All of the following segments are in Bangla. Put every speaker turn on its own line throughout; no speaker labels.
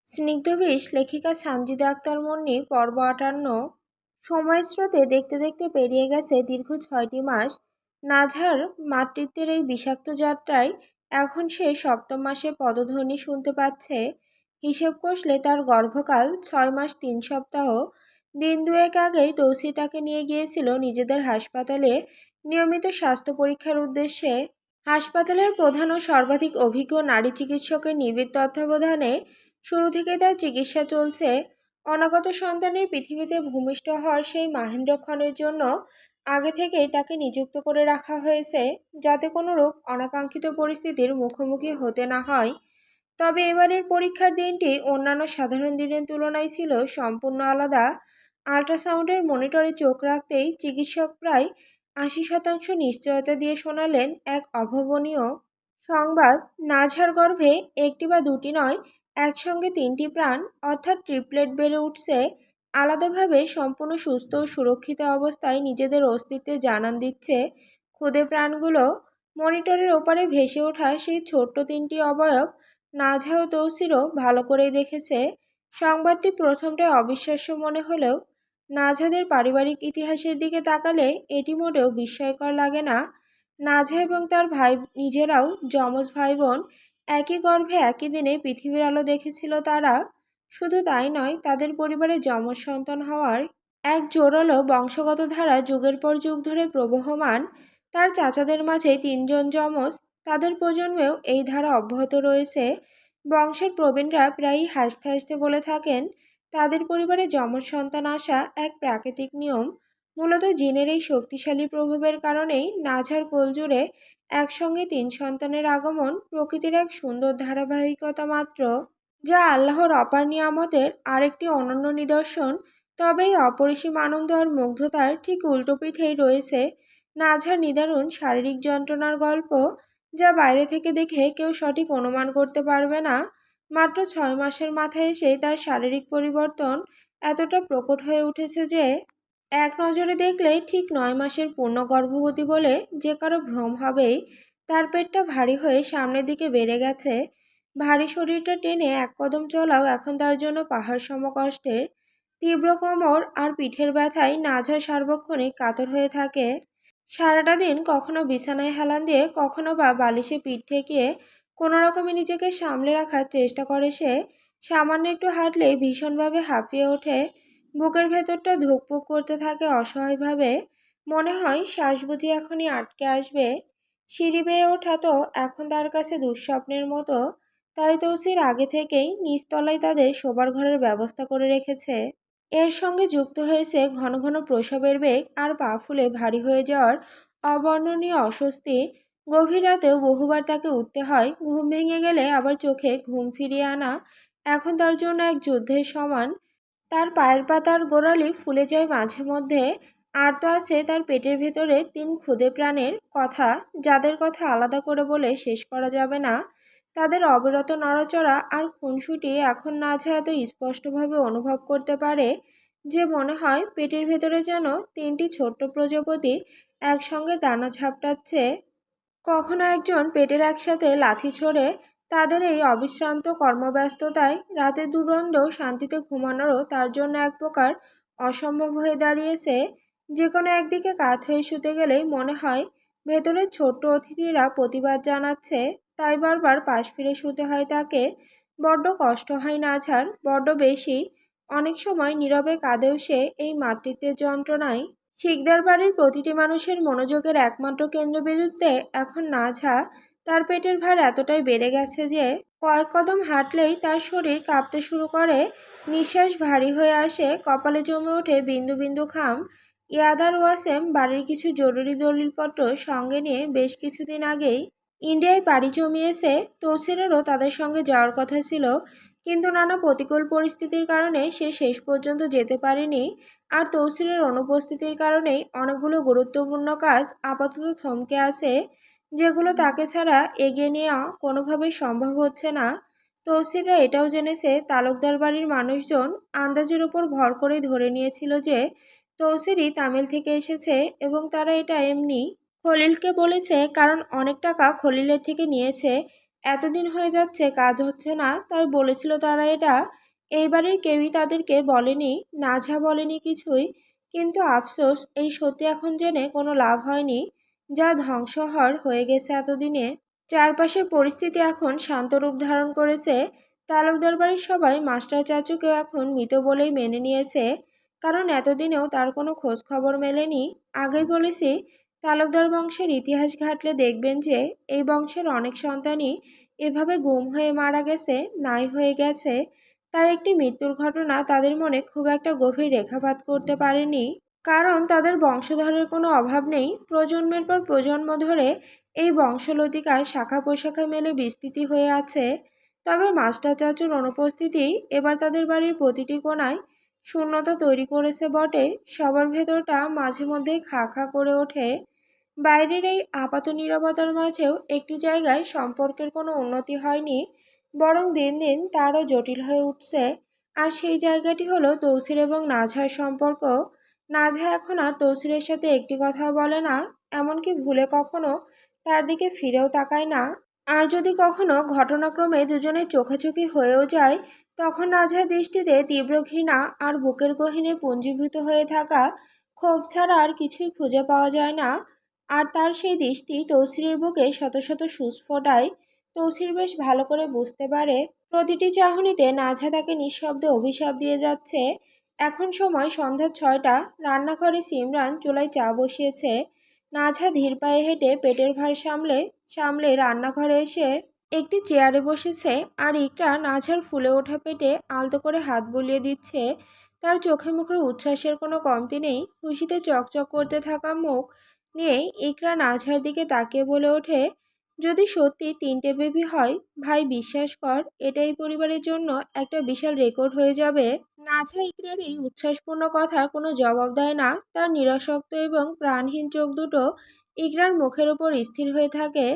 স্নিগ্ধবিষ লেখিকা সানজিদা আক্তার মুন্নি পর্ব ৫৮। সময়ের স্রোতে দেখতে দেখতে পেরিয়ে গেছে দীর্ঘ ৬টি মাস। নাঝার মাতৃত্বের এই বিষাক্ত যাত্রায় এখন সে সপ্তম মাসে পদধ্বনি শুনতে পাচ্ছে। হিসেব কষলে তার গর্ভকাল ৬ মাস ৩ সপ্তাহ। দিন দুয়েক আগেই তৌসি তাকে নিয়ে গিয়েছিল নিজেদের হাসপাতালে নিয়মিত স্বাস্থ্য পরীক্ষার উদ্দেশ্যে। হাসপাতালের প্রধান ও সর্বাধিক অভিজ্ঞ নারী চিকিৎসকের নিবিড় তত্ত্বাবধানে শুরু থেকে তার চিকিৎসা চলছে। অনাগত সন্তানের পৃথিবীতে ভূমিষ্ঠ হওয়ার সেই মাহেন্দ্রক্ষণের জন্য আগে থেকেই তাকে নিযুক্ত করে রাখা হয়েছে, যাতে কোনোরূপ অনাকাঙ্ক্ষিত পরিস্থিতির মুখোমুখি হতে না হয়। তবে এবারের পরীক্ষার দিনটি অন্যান্য সাধারণ দিনের তুলনায় ছিল সম্পূর্ণ আলাদা। আল্ট্রাসাউন্ডের মনিটরে চোখ রাখতেই চিকিৎসক প্রায় ৮০% নিশ্চয়তা দিয়ে শোনালেন এক অভাবনীয় সংবাদ। নাঝার গর্ভে একটি বা দুটি নয়, একসঙ্গে ৩টি প্রাণ অর্থাৎ ট্রিপলেট বেড়ে উঠছে। আলাদাভাবে সম্পূর্ণ সুস্থ ও সুরক্ষিত অবস্থায় নিজেদের অস্তিত্বে জানান দিচ্ছে ক্ষুদে প্রাণগুলো। মনিটরের ওপারে ভেসে ওঠা সেই ছোট্ট ৩টি অবয়ব নাঝা ও তৌসিরও ভালো করেই দেখেছে। সংবাদটি প্রথমটায় অবিশ্বাস্য মনে হলেও নাঝাদের পারিবারিক ইতিহাসের দিকে তাকালে এটি মোটেও বিস্ময়কর লাগে না। নাঝা এবং তার ভাই নিজেরাও যমজ ভাই বোন, একই গর্ভে একই দিনে পৃথিবীর আলো দেখেছিল তারা। শুধু তাই নয়, তাদের পরিবারে যমজ সন্তান হওয়ার এক জোরালো বংশগত ধারা যুগের পর যুগ ধরে প্রবহমান। তার চাচাদের মাঝে ৩জন যমজ, তাদের প্রজন্মেও এই ধারা অব্যাহত রয়েছে। বংশের প্রবীণরা প্রায়ই হাসতে হাসতে বলে থাকেন, তাদের পরিবারে যমজ সন্তান আসা এক প্রাকৃতিক নিয়ম। মূলত জিনের এই শক্তিশালী প্রভাবের কারণেই নাঝার কোলজুড়ে একসঙ্গে ৩ সন্তানের আগমন প্রকৃতির এক সুন্দর ধারাবাহিকতা মাত্র, যা আল্লাহর অপার নিয়ামতের আরেকটি অনন্য নিদর্শন। তবে এই অপরিসীম আনন্দ আর মুগ্ধতার ঠিক উল্টো পিঠেই রয়েছে নাঝার নিদারুণ শারীরিক যন্ত্রণার গল্প, যা বাইরে থেকে দেখে কেউ সঠিক অনুমান করতে পারবে না। মাত্র ৬ মাসের মাথায় এসে তার শারীরিক পরিবর্তন এতটা প্রকট হয়ে উঠেছে যে এক নজরে দেখলে ঠিক ৯ মাসের পূর্ণ গর্ভবতী বলে যে কারো ভ্রম হবেই। তার পেটটা ভারী হয়ে সামনের দিকে বেড়ে গেছে। ভারী শরীরটা টেনে এক কদম চলাও এখন তার জন্য পাহাড় সম কষ্টের। তীব্র কোমর আর পিঠের ব্যথায় নাঝা সার্বক্ষণিক কাতর হয়ে থাকে। সারাটা দিন কখনো বিছানায় হেলান দিয়ে, কখনো বা বালিশে পিঠ ঠেকিয়ে কোনো রকমে নিজেকে সামলে রাখার চেষ্টা করে সে। সামান্য একটু হাঁটলেই ভীষণভাবে হাঁপিয়ে ওঠে। বুকের ভেতরটা ধুকপুক করতে থাকে অসহায়ভাবে। মনে হয় শ্বাস বুঝি এখনই আটকে আসবে। সিঁড়ি বেয়ে ওঠা তো এখন তার কাছে দুঃস্বপ্নের মতো। তাই তৌসির আগে থেকেই নিচতলায় তাদের শোবার ঘরের ব্যবস্থা করে রেখেছে। এর সঙ্গে যুক্ত হয়েছে ঘন ঘন প্রসবের বেগ আর পা ফুলে ভারী হয়ে যাওয়ার অবর্ণনীয় অস্বস্তি। গভীর রাতেও বহুবার তাকে উঠতে হয়। ঘুম ভেঙে গেলে আবার চোখে ঘুম ফিরিয়ে আনা এখন তার জন্য এক যুদ্ধের সমান। তার পায়ের পাতার গোড়ালি ফুলে যায় মাঝে মধ্যে। আর তো আছে তার পেটের ভেতরে ৩ ক্ষুদে প্রাণের কথা, যাদের কথা আলাদা করে বলে শেষ করা যাবে না। তাদের অবিরত নড়াচড়া আর খুনসুটি এখন নাঝা এত স্পষ্টভাবে অনুভব করতে পারে যে মনে হয় পেটের ভেতরে যেন ৩টি ছোট্ট প্রজাপতি একসঙ্গে দানা ঝাপটাচ্ছে। কখনো একজন পেটের একসাথে লাথি ছোড়ে। তাদের এই অবিশ্রান্ত কর্মব্যস্ততায় রাতে দুরন্ত শান্তিতে ঘুমানোরও তার জন্য এক প্রকার অসম্ভব হয়ে দাঁড়িয়েছে। যে কোনো একদিকে কাত হয়ে শুতে গেলেই মনে হয় ভেতরের ছোট্ট অতিথিরা প্রতিবাদ জানাচ্ছে, তাই বারবার পাশ ফিরে শুতে হয় তাকে। বড্ড কষ্ট হয় নাঝার, বড্ড বেশি। অনেক সময় নীরবে কাঁদেও সে এই মাতৃত্বের যন্ত্রণায়। শিকদার বাড়ির প্রতিটি মানুষের মনোযোগের একমাত্র কেন্দ্রবিন্দুতে এখন নাঝা। তার পেটের ভার এতটাই বেড়ে গেছে যে কয়েক কদম হাঁটলেই তার শরীর কাঁপতে শুরু করে। নিঃশ্বাস ভারী হয়ে আসে, কপালে জমে ওঠে বিন্দু বিন্দু ঘাম। ইয়াদার ওয়াসেম বাড়ির কিছু জরুরি দলিলপত্র সঙ্গে নিয়ে বেশ কিছুদিন আগেই ইন্ডিয়ায় পাড়ি জমিয়েছে। তৌসিরেরও তাদের সঙ্গে যাওয়ার কথা ছিল, কিন্তু নানা প্রতিকূল পরিস্থিতির কারণে সে শেষ পর্যন্ত যেতে পারেনি। আর তৌসিরের অনুপস্থিতির কারণেই অনেকগুলো গুরুত্বপূর্ণ কাজ আপাতত থমকে আছে, যেগুলো তাকে ছাড়া এগিয়ে নেওয়া কোনোভাবেই সম্ভব হচ্ছে না। তৌসিররা এটাও জেনেছে তালুকদার বাড়ির মানুষজন আন্দাজের উপর ভর করেই ধরে নিয়েছিল যে তৌসিরই তামিল থেকে এসেছে, এবং তারা এটা এমনি খলিলকে বলেছে কারণ অনেক টাকা খলিলের থেকে নিয়েছে। এতদিন হয়ে যাচ্ছে কাজ হচ্ছে না, তাই বলেছিল তারা এটা। এই বাড়ির কেউই তাদেরকে বলেনি, নাঝা বলেনি কিছুই। কিন্তু আফসোস, এই সত্যি এখন জেনে কোনো লাভ হয়নি। যা ধ্বংস হওয়ার হয়ে গেছে এতদিনে। চারপাশের পরিস্থিতি এখন শান্ত রূপ ধারণ করেছে। তালুকদার বাড়ির সবাই মাস্টার চাচুকেও এখন মৃত বলেই মেনে নিয়েছে, কারণ এতদিনেও তার কোনো খোঁজ খবর মেলেনি। আগেই বলেছি, তালুকদার বংশের ইতিহাস ঘাঁটলে দেখবেন যে এই বংশের অনেক সন্তানই এভাবে গুম হয়ে মারা গেছে, নাই হয়ে গেছে। তাই একটি মৃত্যুর ঘটনা তাদের মনে খুব একটা গভীর রেখাপাত করতে পারেনি, কারণ তাদের বংশধরের কোনো অভাব নেই। প্রজন্মের পর প্রজন্ম ধরে এই বংশলতিকার শাখা প্রশাখা মেলে বিস্তৃতি হয়ে আছে। তবে মাস্টার চাচুর অনুপস্থিতি এবার তাদের বাড়ির প্রতিটি কোণায় শূন্যতা তৈরি করেছে বটে। সবার ভেতরটা মাঝে মধ্যেই খা খা করে ওঠে। বাইরের এই আপাত নীরবতার মাঝেও একটি জায়গায় সম্পর্কের কোনো উন্নতি হয়নি, বরং দিন দিন তারও জটিল হয়ে উঠছে। আর সেই জায়গাটি হলো তৌসির এবং নাজহার সম্পর্ক। নাজহা এখন আর তৌসিরের সাথে একটি কথাও বলে না, এমনকি ভুলে কখনো তার দিকে ফিরেও তাকায় না। আর যদি কখনো ঘটনাক্রমে দুজনের চোখাচোখি হয়েও যায়, তখন নাজহার দৃষ্টিতে তীব্র ঘৃণা আর বুকের গহীনে পুঞ্জীভূত হয়ে থাকা ক্ষোভ ছাড়া আর কিছুই খুঁজে পাওয়া যায় না। আর তার সেই দৃষ্টি তৌসিরের বুকে শত শত সূচ ফোটায়। তৌসির বেশ ভালো করে বুঝতে পারে, প্রতিটি চাহনিতে নাজহা তাকে নিঃশব্দে অভিশাপ দিয়ে যাচ্ছে। এখন সময় সন্ধ্যা 6টা। রান্নাঘরে সিমরান চুলায় চা বসিয়েছে। নাজহা ধীর পায়ে হেঁটে পেটের ভার সামলে সামলে রান্নাঘরে এসে একটি চেয়ারে বসেছে। আর ইকরা নাজহার ফুলে ওঠা পেটে আলতো করে হাত বুলিয়ে দিচ্ছে। তার চোখে মুখে উচ্ছ্বাসের কোনো কমতি নেই। খুশিতে চকচক করতে থাকা মুখ নিয়ে ইকরা নাজহার দিকে তাকিয়ে বলে ওঠে, যদি সত্যি 3টে বেবি হয়, ভাই বিশ্বাস কর, এটাই পরিবারের জন্য একটা বিশাল রেকর্ড হয়ে যাবে। নাজহা ইকরার এই উচ্ছ্বাসপূর্ণ কথার কোনো জবাব দেয় না। তার নিরাসক্ত এবং প্রাণহীন চোখ দুটো ইকরার মুখের উপর স্থির হয়ে থাকে।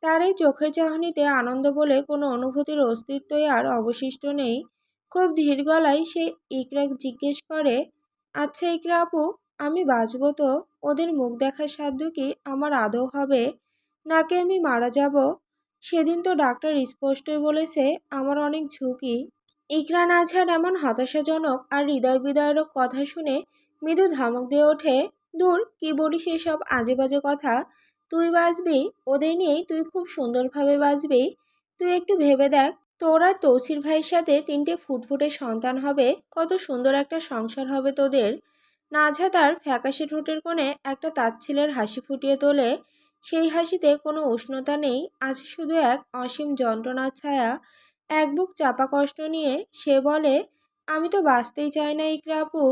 তার এই চোখের চাহনিতে আনন্দ বলে কোনো অনুভূতির অস্তিত্বই আর অবশিষ্ট নেই। খুব ধীর গলায় সে ইকরা জিজ্ঞেস করে, আচ্ছা ইকরা আপু, আমি বাঁচব তো? ওদের মুখ দেখার সাধ্য কি আমার আদৌ হবে, নাকি আমি মারা যাব? সেদিন তো ডাক্তার স্পষ্টই বলেছে আমার অনেক ঝুঁকি। ইকরা নাজহার এমন হতাশাজনক আর হৃদয় বিদারক কথা শুনে মৃদু ধমক দিয়ে ওঠে, দূর, কি বলিস এসব আজে বাজে কথা? তুই বাঁচবি, ওদের নিয়েই তুই খুব সুন্দরভাবে বাঁচবি। তুই একটু ভেবে দেখ, তোর আর তৌসির ভাইয়ের সাথে 3টে ফুটফুটে সন্তান হবে, কত সুন্দর একটা সংসার হবে তোদের। নাজহা তার ফ্যাকাশে ঠোঁটের কোণে একটা তাচ্ছিলের হাসি ফুটিয়ে তোলে। সেই হাসিতে কোনো উষ্ণতা নেই, আছে শুধু এক অসীম যন্ত্রণার ছায়া। এক বুক চাপা কষ্ট নিয়ে সে বলে, আমি তো বাঁচতেই চাই না ইকরা আপু।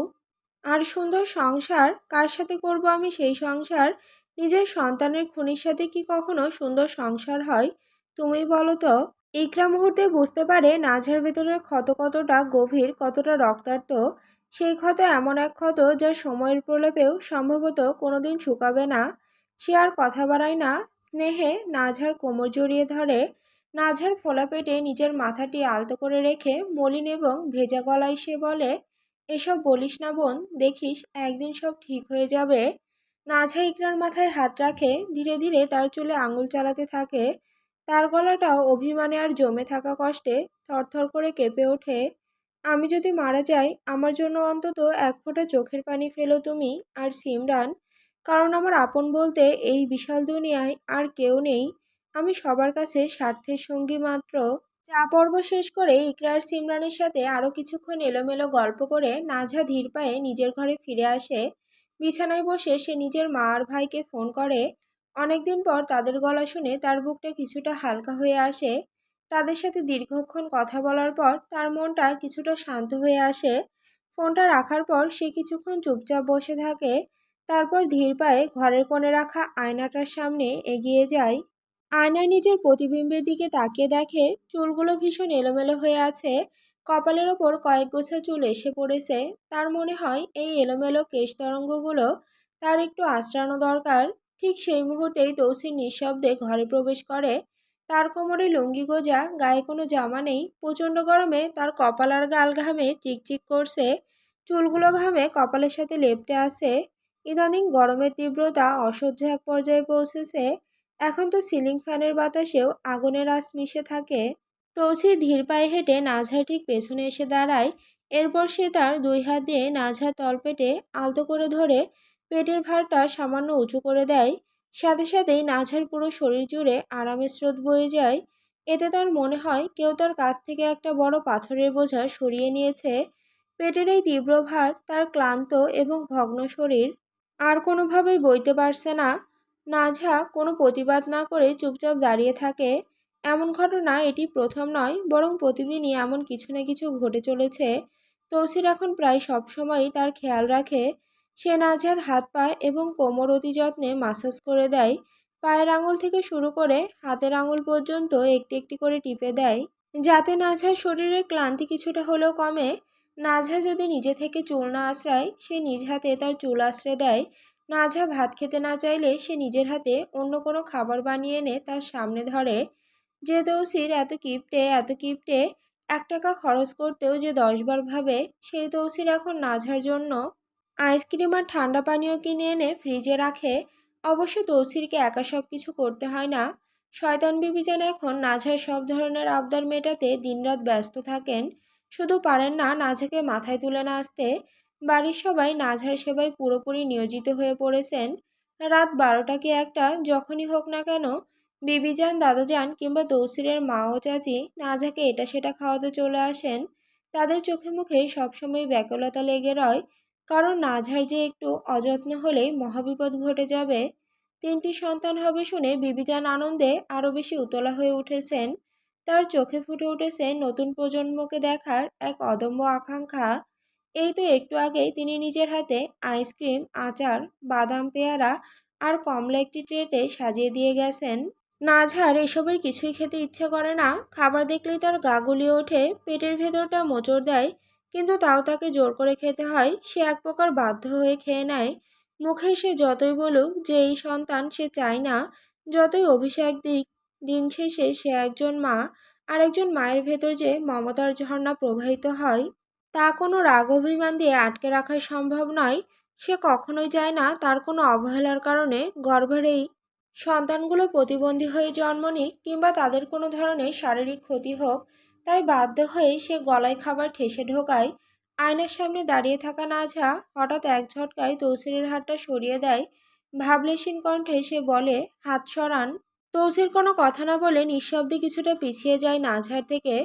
আর সুন্দর সংসার কার সাথে করব আমি সেই সংসার? নিজের সন্তানের খুনির সাথে কি কখনো সুন্দর সংসার হয়? তুমি বলো তো। ইকরা মুহূর্তে বুঝতে পারে নাজহার ভেতরের ক্ষত কতটা গভীর, কতটা রক্তাক্ত। সেই ক্ষত এমন এক ক্ষত যা সময়ের প্রলেপেও সম্ভবত কোনোদিন শুকাবে না। সে আর কথা বাড়ায় না, স্নেহে নাজহার কোমর জড়িয়ে ধরে। নাজহার ফোলা পেটে নিজের মাথাটি আলতো করে রেখে মলিন এবং ভেজা গলায় সে বলে, এসব বলিস না বোন, দেখিস একদিন সব ঠিক হয়ে যাবে। নাজহা ইকরার মাথায় হাত রাখে, ধীরে ধীরে তার চুলে আঙুল চালাতে থাকে। তার গলাটাও অভিমানে আর জমে থাকা কষ্টে থরথর করে কেঁপে ওঠে। আমি যদি মারা যাই, আমার জন্য অন্তত এক ফোঁটা চোখের পানি ফেলো তুমি আর সিমরান, কারণ আমার আপন বলতে এই বিশাল দুনিয়ায় আর কেউ নেই। আমি সবার কাছে স্বার্থের সঙ্গী মাত্র। চা পর্ব শেষ করে ইকরার সিমরানের সাথে আরও কিছুক্ষণ এলোমেলো গল্প করে নাজহা ধীর পায়ে নিজের ঘরে ফিরে আসে। বিছানায় বসে সে নিজের মা আর ভাইকে ফোন করে। অনেকদিন পর তাদের গলা শুনে তার বুকটা কিছুটা হালকা হয়ে আসে। তাদের সাথে দীর্ঘক্ষণ কথা বলার পর তার মনটা কিছুটা শান্ত হয়ে আসে। ফোনটা রাখার পর সে কিছুক্ষণ চুপচাপ বসে থাকে। তারপর ধীর পায়ে ঘরের কোণে রাখা আয়নাটার সামনে এগিয়ে যায়। আয়নায় নিজের প্রতিবিম্বের দিকে তাকিয়ে দেখে চুলগুলো ভীষণ এলোমেলো হয়ে আছে। কপালের ওপর কয়েক গোছা চুল এসে পড়েছে। তার মনে হয় এই এলোমেলো কেশ তরঙ্গগুলো তার একটু আঁচড়ানো দরকার। ঠিক সেই মুহূর্তেই তৌসির নিঃশব্দে ঘরে প্রবেশ করে। তার কোমরে লুঙ্গি গোজা, গায়ে কোনো জামা নেই। প্রচণ্ড গরমে তার কপাল আর গাল ঘামে চিকচিক করছে। চুলগুলো ঘামে কপালের সাথে লেপ্টে আছে। ইদানিং গরমের তীব্রতা অসহ্য এক পর্যায়ে পৌঁছেছে। এখন তো সিলিং ফ্যানের বাতাসেও আগুনের আঁচ মিশে থাকে। তৌসি ধীর পায়ে হেঁটে নাজহার ঠিক পেছনে এসে দাঁড়ায়। এরপর সে তার দুই হাত দিয়ে নাজহার তলপেটে আলতো করে ধরে পেটের ভারটা সামান্য উঁচু করে দেয়। সাথে সাথেই নাজহার পুরো শরীর জুড়ে আরামের স্রোত বয়ে যায়। এতে তার মনে হয় কেউ তার কাঁধ থেকে একটা বড় পাথরের বোঝা সরিয়ে নিয়েছে। পেটের এই তীব্র ভার তার ক্লান্ত এবং ভগ্ন শরীর আর কোনোভাবেই বইতে পারছে না। নাজহা কোনো প্রতিবাদ না করে চুপচাপ দাঁড়িয়ে থাকে। এমন ঘটনা এটি প্রথম নয়, বরং প্রতিদিনই এমন কিছু না কিছু ঘটে চলেছে। তৌসির এখন প্রায় সবসময়ই তার খেয়াল রাখে। সে নাজহার হাত পা এবং কোমর অতি যত্নে মাসাজ করে দেয়। পায়ের আঙুল থেকে শুরু করে হাতের আঙুল পর্যন্ত একটি একটি করে টিপে দেয়, যাতে নাজহার শরীরের ক্লান্তি কিছুটা হলেও কমে। নাজহা যদি নিজে থেকে চুল না আঁচড়ায়, সে নিজ হাতে তার চুল আঁচড়ে দেয়। নাজহা ভাত খেতে না চাইলে সে নিজের হাতে অন্য কোনো খাবার বানিয়ে এনে তার সামনে ধরে। যে তৌসির এত কিপটে 1 টাকা খরচ করতেও যে 10 বার ভাবে, সেই তৌসির এখন নাজহার জন্য আইসক্রিম আর ঠান্ডা পানীয় কিনে এনে ফ্রিজে রাখে। অবশ্য তৌসিরকে একা সব কিছু করতে হয় না। শয়তান বিবি যেন এখন নাজহার সব ধরনের আবদার মেটাতে দিনরাত ব্যস্ত থাকেন। শুধু পারেন না নাজহাকে মাথায় তুলে নাচতে। বাড়ির সবাই নাজহার সেবায় পুরোপুরি নিয়োজিত হয়ে পড়েছেন। রাত 12টা কি 1টা যখনই হোক না কেন, বিবিজান, দাদাজান কিংবা তৌসিরের মা ও চাচি নাজহাকে এটা সেটা খাওয়াতে চলে আসেন। তাদের চোখে মুখে সবসময় ব্যাকুলতা লেগে রয়, কারণ নাজহার যে একটু অযত্ন হলেই মহাবিপদ ঘটে যাবে। 3টি সন্তান হবে শুনে বিবিজান আনন্দে আরও বেশি উতলা হয়ে উঠেছেন। তার চোখে ফুটে উঠেছে নতুন প্রজন্মকে দেখার এক অদম্য আকাঙ্ক্ষা। এই তো একটু আগেই তিনি নিজের হাতে আইসক্রিম, আচার, বাদাম, পেয়ারা আর কমলা একটি ট্রেতে সাজিয়ে দিয়ে গেছেন। নাজহার এসবের কিছুই খেতে ইচ্ছে করে না। খাবার দেখলেই তার গা গুলিয়ে ওঠে, পেটের ভেতরটা মোচড় দেয়। কিন্তু তাও তাকে জোর করে খেতে হয়। সে এক প্রকার বাধ্য হয়ে খেয়ে নেয়। মুখে সে যতই বলুক যে এই সন্তান সে চায় না, যতই অভিষেক দিক, দিন শেষে সে একজন মা, আর একজন মায়ের ভেতর যে মমতার ঝর্ণা প্রবাহিত হয়, তা কোনো রাগ অভিমান দিয়ে আটকে রাখা সম্ভব নয়। সে কখনোই চায় না তার কোনো অবহেলার কারণে গর্ভের এই সন্তানগুলো প্রতিবন্ধী হয়ে জন্ম নিক কিংবা তাদের কোনো ধরনের শারীরিক ক্ষতি হোক। তাই বাধ্য হয়ে সে গলায় খাবার ঠেসে ঢোকায়। আয়নার সামনে দাঁড়িয়ে থাকা নাজহা হঠাৎ এক ঝটকায় তৌসিরের হাতটা সরিয়ে দেয়। ভাবলেশীন কণ্ঠে সে বলে, হাত সরান। তৌসির কোনো কথা না বলে নিঃশব্দে কিছুটা পিছিয়ে যায় নাজহার থেকে।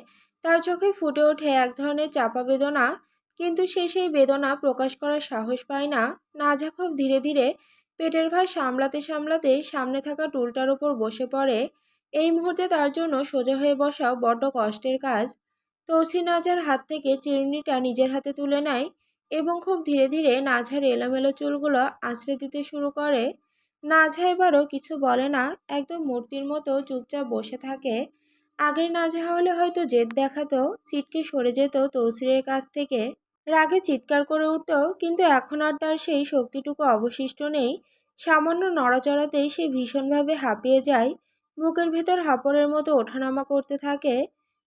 তার চোখে ফুটে ওঠে এক ধরনের চাপা বেদনা, কিন্তু সে সেই বেদনা প্রকাশ করার সাহস পায় না। নাজহা খুব ধীরে ধীরে পেটের ভার সামলাতে সামলাতে সামনে থাকা টুলটার উপর বসে পড়ে। এই মুহূর্তে তার জন্য সোজা হয়ে বসাও বড্ড কষ্টের কাজ। তৌসির নাজহার হাত থেকে চিরুনিটা নিজের হাতে তুলে নেয় এবং খুব ধীরে ধীরে নাজহার এলোমেলো চুলগুলো আঁচড়ে দিতে শুরু করে। নাজহা এবারও কিছু বলে না, একদম মূর্তির মতো চুপচাপ বসে থাকে। আগের নাজহা হলে হয়তো জেদ দেখাতো, ছিটকে সরে যেত তৌসিরের কাছ থেকে, রাগে চিৎকার করে উঠত, কিন্তু এখন আর তার সেই শক্তিটুকু অবশিষ্ট নেই। সামান্য নড়াচড়াতেই সে ভীষণভাবে হাঁপিয়ে যায়, বুকের ভেতর হাঁপড়ের মতো ওঠানামা করতে থাকে।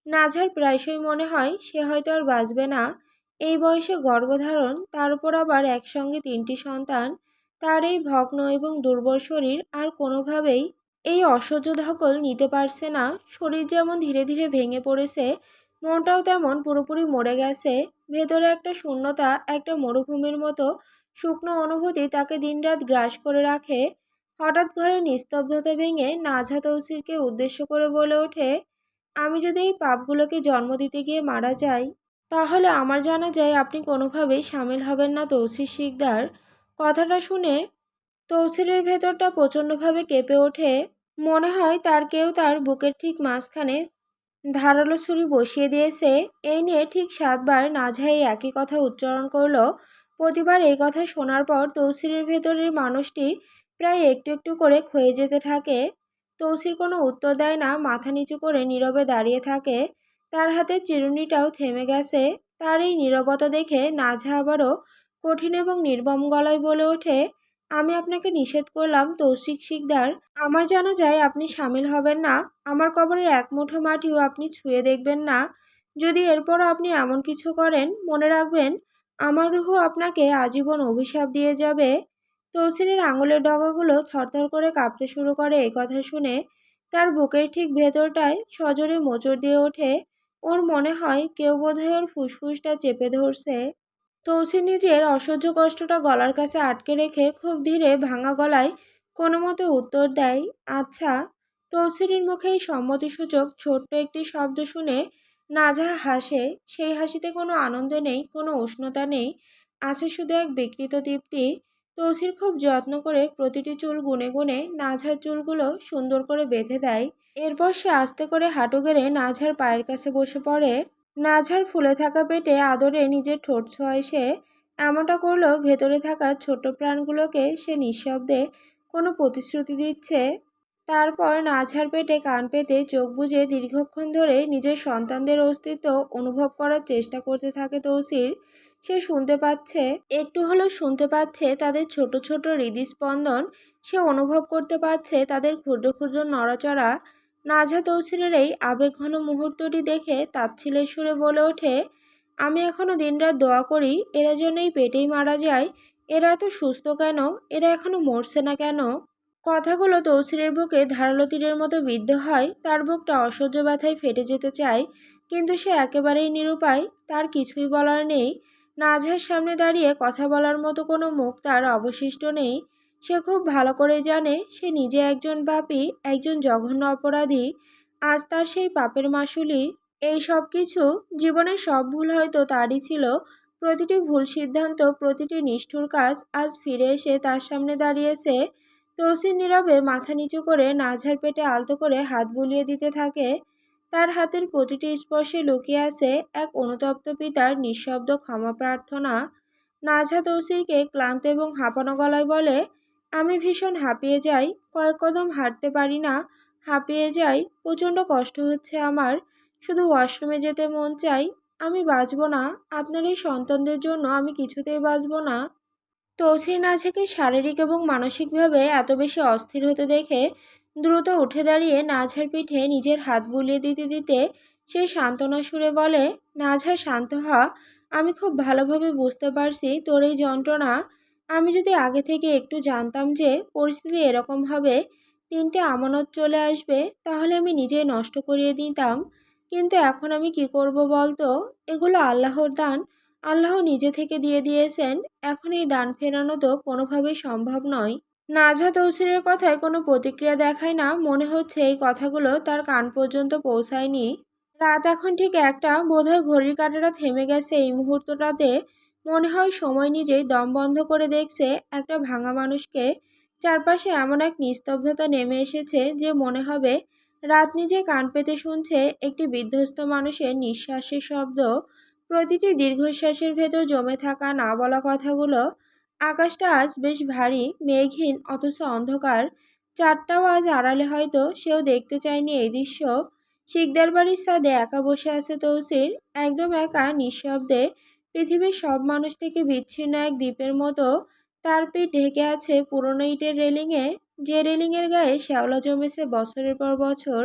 নাজহার প্রায়শই মনে হয় সে হয়তো আর বাঁচবে না। এই বয়সে গর্ভধারণ, তার উপর আবার একসঙ্গে 3টি সন্তান। তার এই ভগ্ন এবং দুর্বল শরীর আর কোনোভাবেই এই অসহ্য ধকল নিতে পারছে না। শরীর যেমন ধীরে ধীরে ভেঙে পড়েছে, মনটাও তেমন পুরোপুরি মরে গেছে। ভেতরে একটা শূন্যতা, একটা মরুভূমির মতো শুকনো অনুভূতি তাকে দিনরাত গ্রাস করে রাখে। হঠাৎ ঘরের নিস্তব্ধতা ভেঙে নাজহা তৌসিরকে উদ্দেশ্য করে বলে ওঠে, আমি যদি এই পাপগুলোকে জন্ম দিতে গিয়ে মারা যাই, তাহলে আমার জানা যায় আপনি কোনোভাবেই সামিল হবেন না তৌসির শিকদার। কথাটা শুনে তৌসিরের ভেতরটা প্রচণ্ডভাবে কেঁপে ওঠে। মনে হয় তার কেউ তার বুকের ঠিক মাঝখানে ধারালো ছুরি বসিয়ে দিয়েছে। এই নিয়ে ঠিক 7 বার নাজহা এই একই কথা উচ্চারণ করলো। প্রতিবার এই কথা শোনার পর তৌসিরের ভেতরের মানুষটি প্রায় একটু একটু করে ক্ষয়ে যেতে থাকে। তৌসির কোনো উত্তর দেয় না, মাথা নিচু করে নীরবে দাঁড়িয়ে থাকে। তার হাতের চিরুনিটাও থেমে গেছে। তার এই নীরবতা দেখে নাজহা আবারও কঠিন এবং নির্মম গলায় বলে ওঠে, আমি আপনাকে নিষেধ করলাম তৌসিক শিকদার, আমার জানা যায় আপনি সামিল হবেন না। আমার কবরের এক মুঠো মাটিও আপনি ছুঁয়ে দেখবেন না। যদি এরপরও আপনি এমন কিছু করেন, মনে রাখবেন আমার রুহু আপনাকে আজীবন অভিশাপ দিয়ে যাবে। তৌসিরের আঙুলের ডগাগুলো থরথর করে কাঁপতে শুরু করে। এই কথা শুনে তার বুকের ঠিক ভেতরটায় সজোরে মোচড় দিয়ে ওঠে। ওর মনে হয় কেউ বোধহয় ওর ফুসফুসটা চেপে ধরছে। তৌসির নিজের অসহ্য কষ্টটা গলার কাছে আটকে রেখে খুব ধীরে ভাঙা গলায় কোনো মতে উত্তর দেয়, আচ্ছা। তৌসিরের মুখে এই সম্মতিসূচক ছোট্ট একটি শব্দ শুনে নাজহা হাসে। সেই হাসিতে কোনো আনন্দ নেই, কোনো উষ্ণতা নেই, আছে শুধু এক বিকৃত তৃপ্তি। তৌসির খুব যত্ন করে প্রতিটি চুল গুনে গুনে নাজহার চুলগুলো সুন্দর করে বেঁধে দেয়। এরপর সে আস্তে করে হাঁটু গেড়ে নাজহার পায়ের কাছে বসে পড়ে। নাজহার ফুলে থাকা পেটে আদরে নিজের ঠোঁট ছোঁয়ায় সে। এমনটা করলেও ভেতরে থাকা ছোট্ট প্রাণগুলোকে সে নিঃশব্দে কোনো প্রতিশ্রুতি দিচ্ছে। তারপর নাজহার পেটে কান পেতে চোখ বুজে দীর্ঘক্ষণ ধরে নিজের সন্তানদের অস্তিত্ব অনুভব করার চেষ্টা করতে থাকে তৌসির। সে শুনতে পাচ্ছে, একটু হলেও শুনতে পাচ্ছে তাদের ছোট ছোট হৃদস্পন্দন। সে অনুভব করতে পারছে তাদের ক্ষুদ্র ক্ষুদ্র নড়াচড়া। নাজহা তৌসিরের এই আবেগঘন মুহূর্তটি দেখে তাচ্ছিল্যের সুরে বলে ওঠে, আমি এখনো দিনরাত দোয়া করি এরা যেন এই পেটেই মারা যায়। এরা এত সুস্থ কেন? এরা এখনো মরছে না কেন? কথাগুলো তৌসিরের বুকে ধারালো তীরের মতো বিদ্ধ হয়। তার বুকটা অসহ্য ব্যথায় ফেটে যেতে চায়, কিন্তু সে একেবারেই নিরুপায়। তার কিছুই বলার নেই। নাজহার সামনে দাঁড়িয়ে কথা বলার মতো কোনো মুখ তার অবশিষ্ট নেই। সে খুব ভালো করেই জানে সে নিজে একজন পাপী, একজন জঘন্য অপরাধী। আজ তার সেই পাপের মাসুলি। এই সব কিছু, জীবনের সব ভুল হয়তো তারই ছিল। প্রতিটি ভুল সিদ্ধান্ত, প্রতিটি নিষ্ঠুর কাজ আজ ফিরে এসে তার সামনে দাঁড়িয়েছে। তৌসির নীরবে মাথা নিচু করে নাজহার পেটে আলতো করে হাত বুলিয়ে দিতে থাকে। তার হাতের প্রতিটি স্পর্শে লুকিয়ে আছে এক অনুতপ্ত পিতার নিঃশব্দ ক্ষমা প্রার্থনা। নাজহা তৌসিরকে ক্লান্ত এবং হাঁপানো গলায় বলে, আমি ভীষণ হাঁপিয়ে যাই, কয়েক কদম হাঁটতে পারি না, হাঁপিয়ে যাই, প্রচণ্ড কষ্ট হচ্ছে আমার, শুধু ওয়াশরুমে যেতে মন চাই। আমি বাঁচব না, আপনার এই সন্তানদের জন্য আমি কিছুতেই বাঁচব না। তৌসির নাজহাকে শারীরিক এবং মানসিকভাবে এত বেশি অস্থির হতে দেখে দ্রুত উঠে দাঁড়িয়ে নাজহার পিঠে নিজের হাত বুলিয়ে দিতে দিতে সে সান্ত্বনা সুরে বলে, নাজহা শান্ত হ। আমি খুব ভালোভাবে বুঝতে পারছি তোর এই যন্ত্রণা। আমি যদি আগে থেকে একটু জানতাম যে পরিস্থিতি এরকম হবে, তিনটে আমানত চলে আসবে, তাহলে আমি নিজেই নষ্ট করিয়ে দিতাম। কিন্তু এখন আমি কি করব বলতো? এগুলো আল্লাহর দান। আল্লাহ নিজে থেকে দিয়ে দিয়েছেন। এখন এই দান ফেরানো তো কোনোভাবেই সম্ভব নয়। নাজহা তৌসিরের কথায় কোনো প্রতিক্রিয়া দেখায় না। মনে হচ্ছে এই কথাগুলো তার কান পর্যন্ত পৌঁছায়নি। রাত এখন ঠিক একটা। বোধহয় ঘড়ির কাঁটাটা থেমে গেছে এই মুহূর্তটাতে। মনে হয় সময় নিজেই দম বন্ধ করে দেখছে একটা ভাঙা মানুষকে। চারপাশে এমন এক নিস্তব্ধতা নেমে এসেছে যে মনে হবে রাত নিজে কান পেতে শুনছে একটি বিধ্বস্ত মানুষের নিঃশ্বাসের শব্দ। প্রতিটি দীর্ঘশ্বাসের ভেতর জমে থাকা না বলা কথাগুলো। আকাশটা আজ বেশ ভারী, মেঘহীন, অথচ অন্ধকার। চাঁদটাও আজ আড়ালে, হয়তো সেও দেখতে চায়নি এই দৃশ্য। শিকদার বাড়ির ছাদে একা বসে আছে তৌসির, একদম একা, নিঃশব্দে। পৃথিবীর সব মানুষ থেকে বিচ্ছিন্ন এক দ্বীপের মতো। তার পিঠ ঢেকে আছে পুরনো ইটের রেলিংয়ে, যে রেলিংয়ের গায়ে শ্যাওলা জমেছে বছরের পর বছর।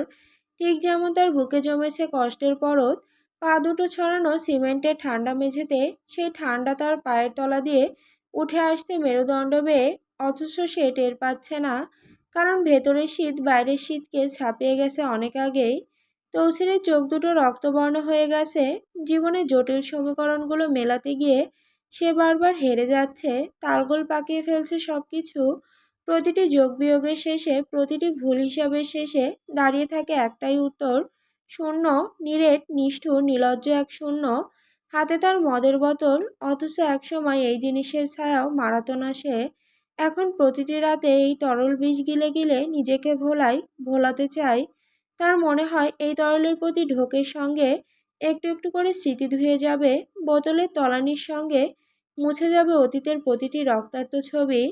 ঠিক যেমন তার বুকে জমেছে কষ্টের পরত। পা দুটো ছড়ানো সিমেন্টের ঠান্ডা মেঝেতে। সেই ঠান্ডা তার পায়ের তলা দিয়ে উঠে আসতে মেরুদণ্ড বেয়ে, অথচ সে টের পাচ্ছে না, কারণ ভেতরের শীত বাইরের শীতকে ছাপিয়ে গেছে অনেক আগেই। তৌসিরের চোখ দুটো রক্তবর্ণ হয়ে গেছে। জীবনের জটিল সমীকরণগুলো মেলাতে গিয়ে সে বারবার হেরে যাচ্ছে, তালগোল পাকিয়ে ফেলছে সব কিছু। প্রতিটি যোগ বিয়োগের শেষে, প্রতিটি ভুল হিসাবের শেষে দাঁড়িয়ে থাকে একটাই উত্তর, শূন্য। নিরেট, নিষ্ঠুর, নির্লজ্জ এক শূন্য। হাতে তার মদের বোতল, অথচ একসময় এই জিনিসের ছায়াও মারাতো না সে। এখন প্রতিটি রাতে এই তরল বিষ গিলে গিলে নিজেকে ভোলাতে চায়। তার মনে হয় এই তরলের প্রতি ঢোকের সঙ্গে একটু একটু করে স্মৃতি ধুয়ে যাবে, বোতলের তলানির সঙ্গে মুছে যাবে অতীতের প্রতিটি রক্তাক্ত ছবি।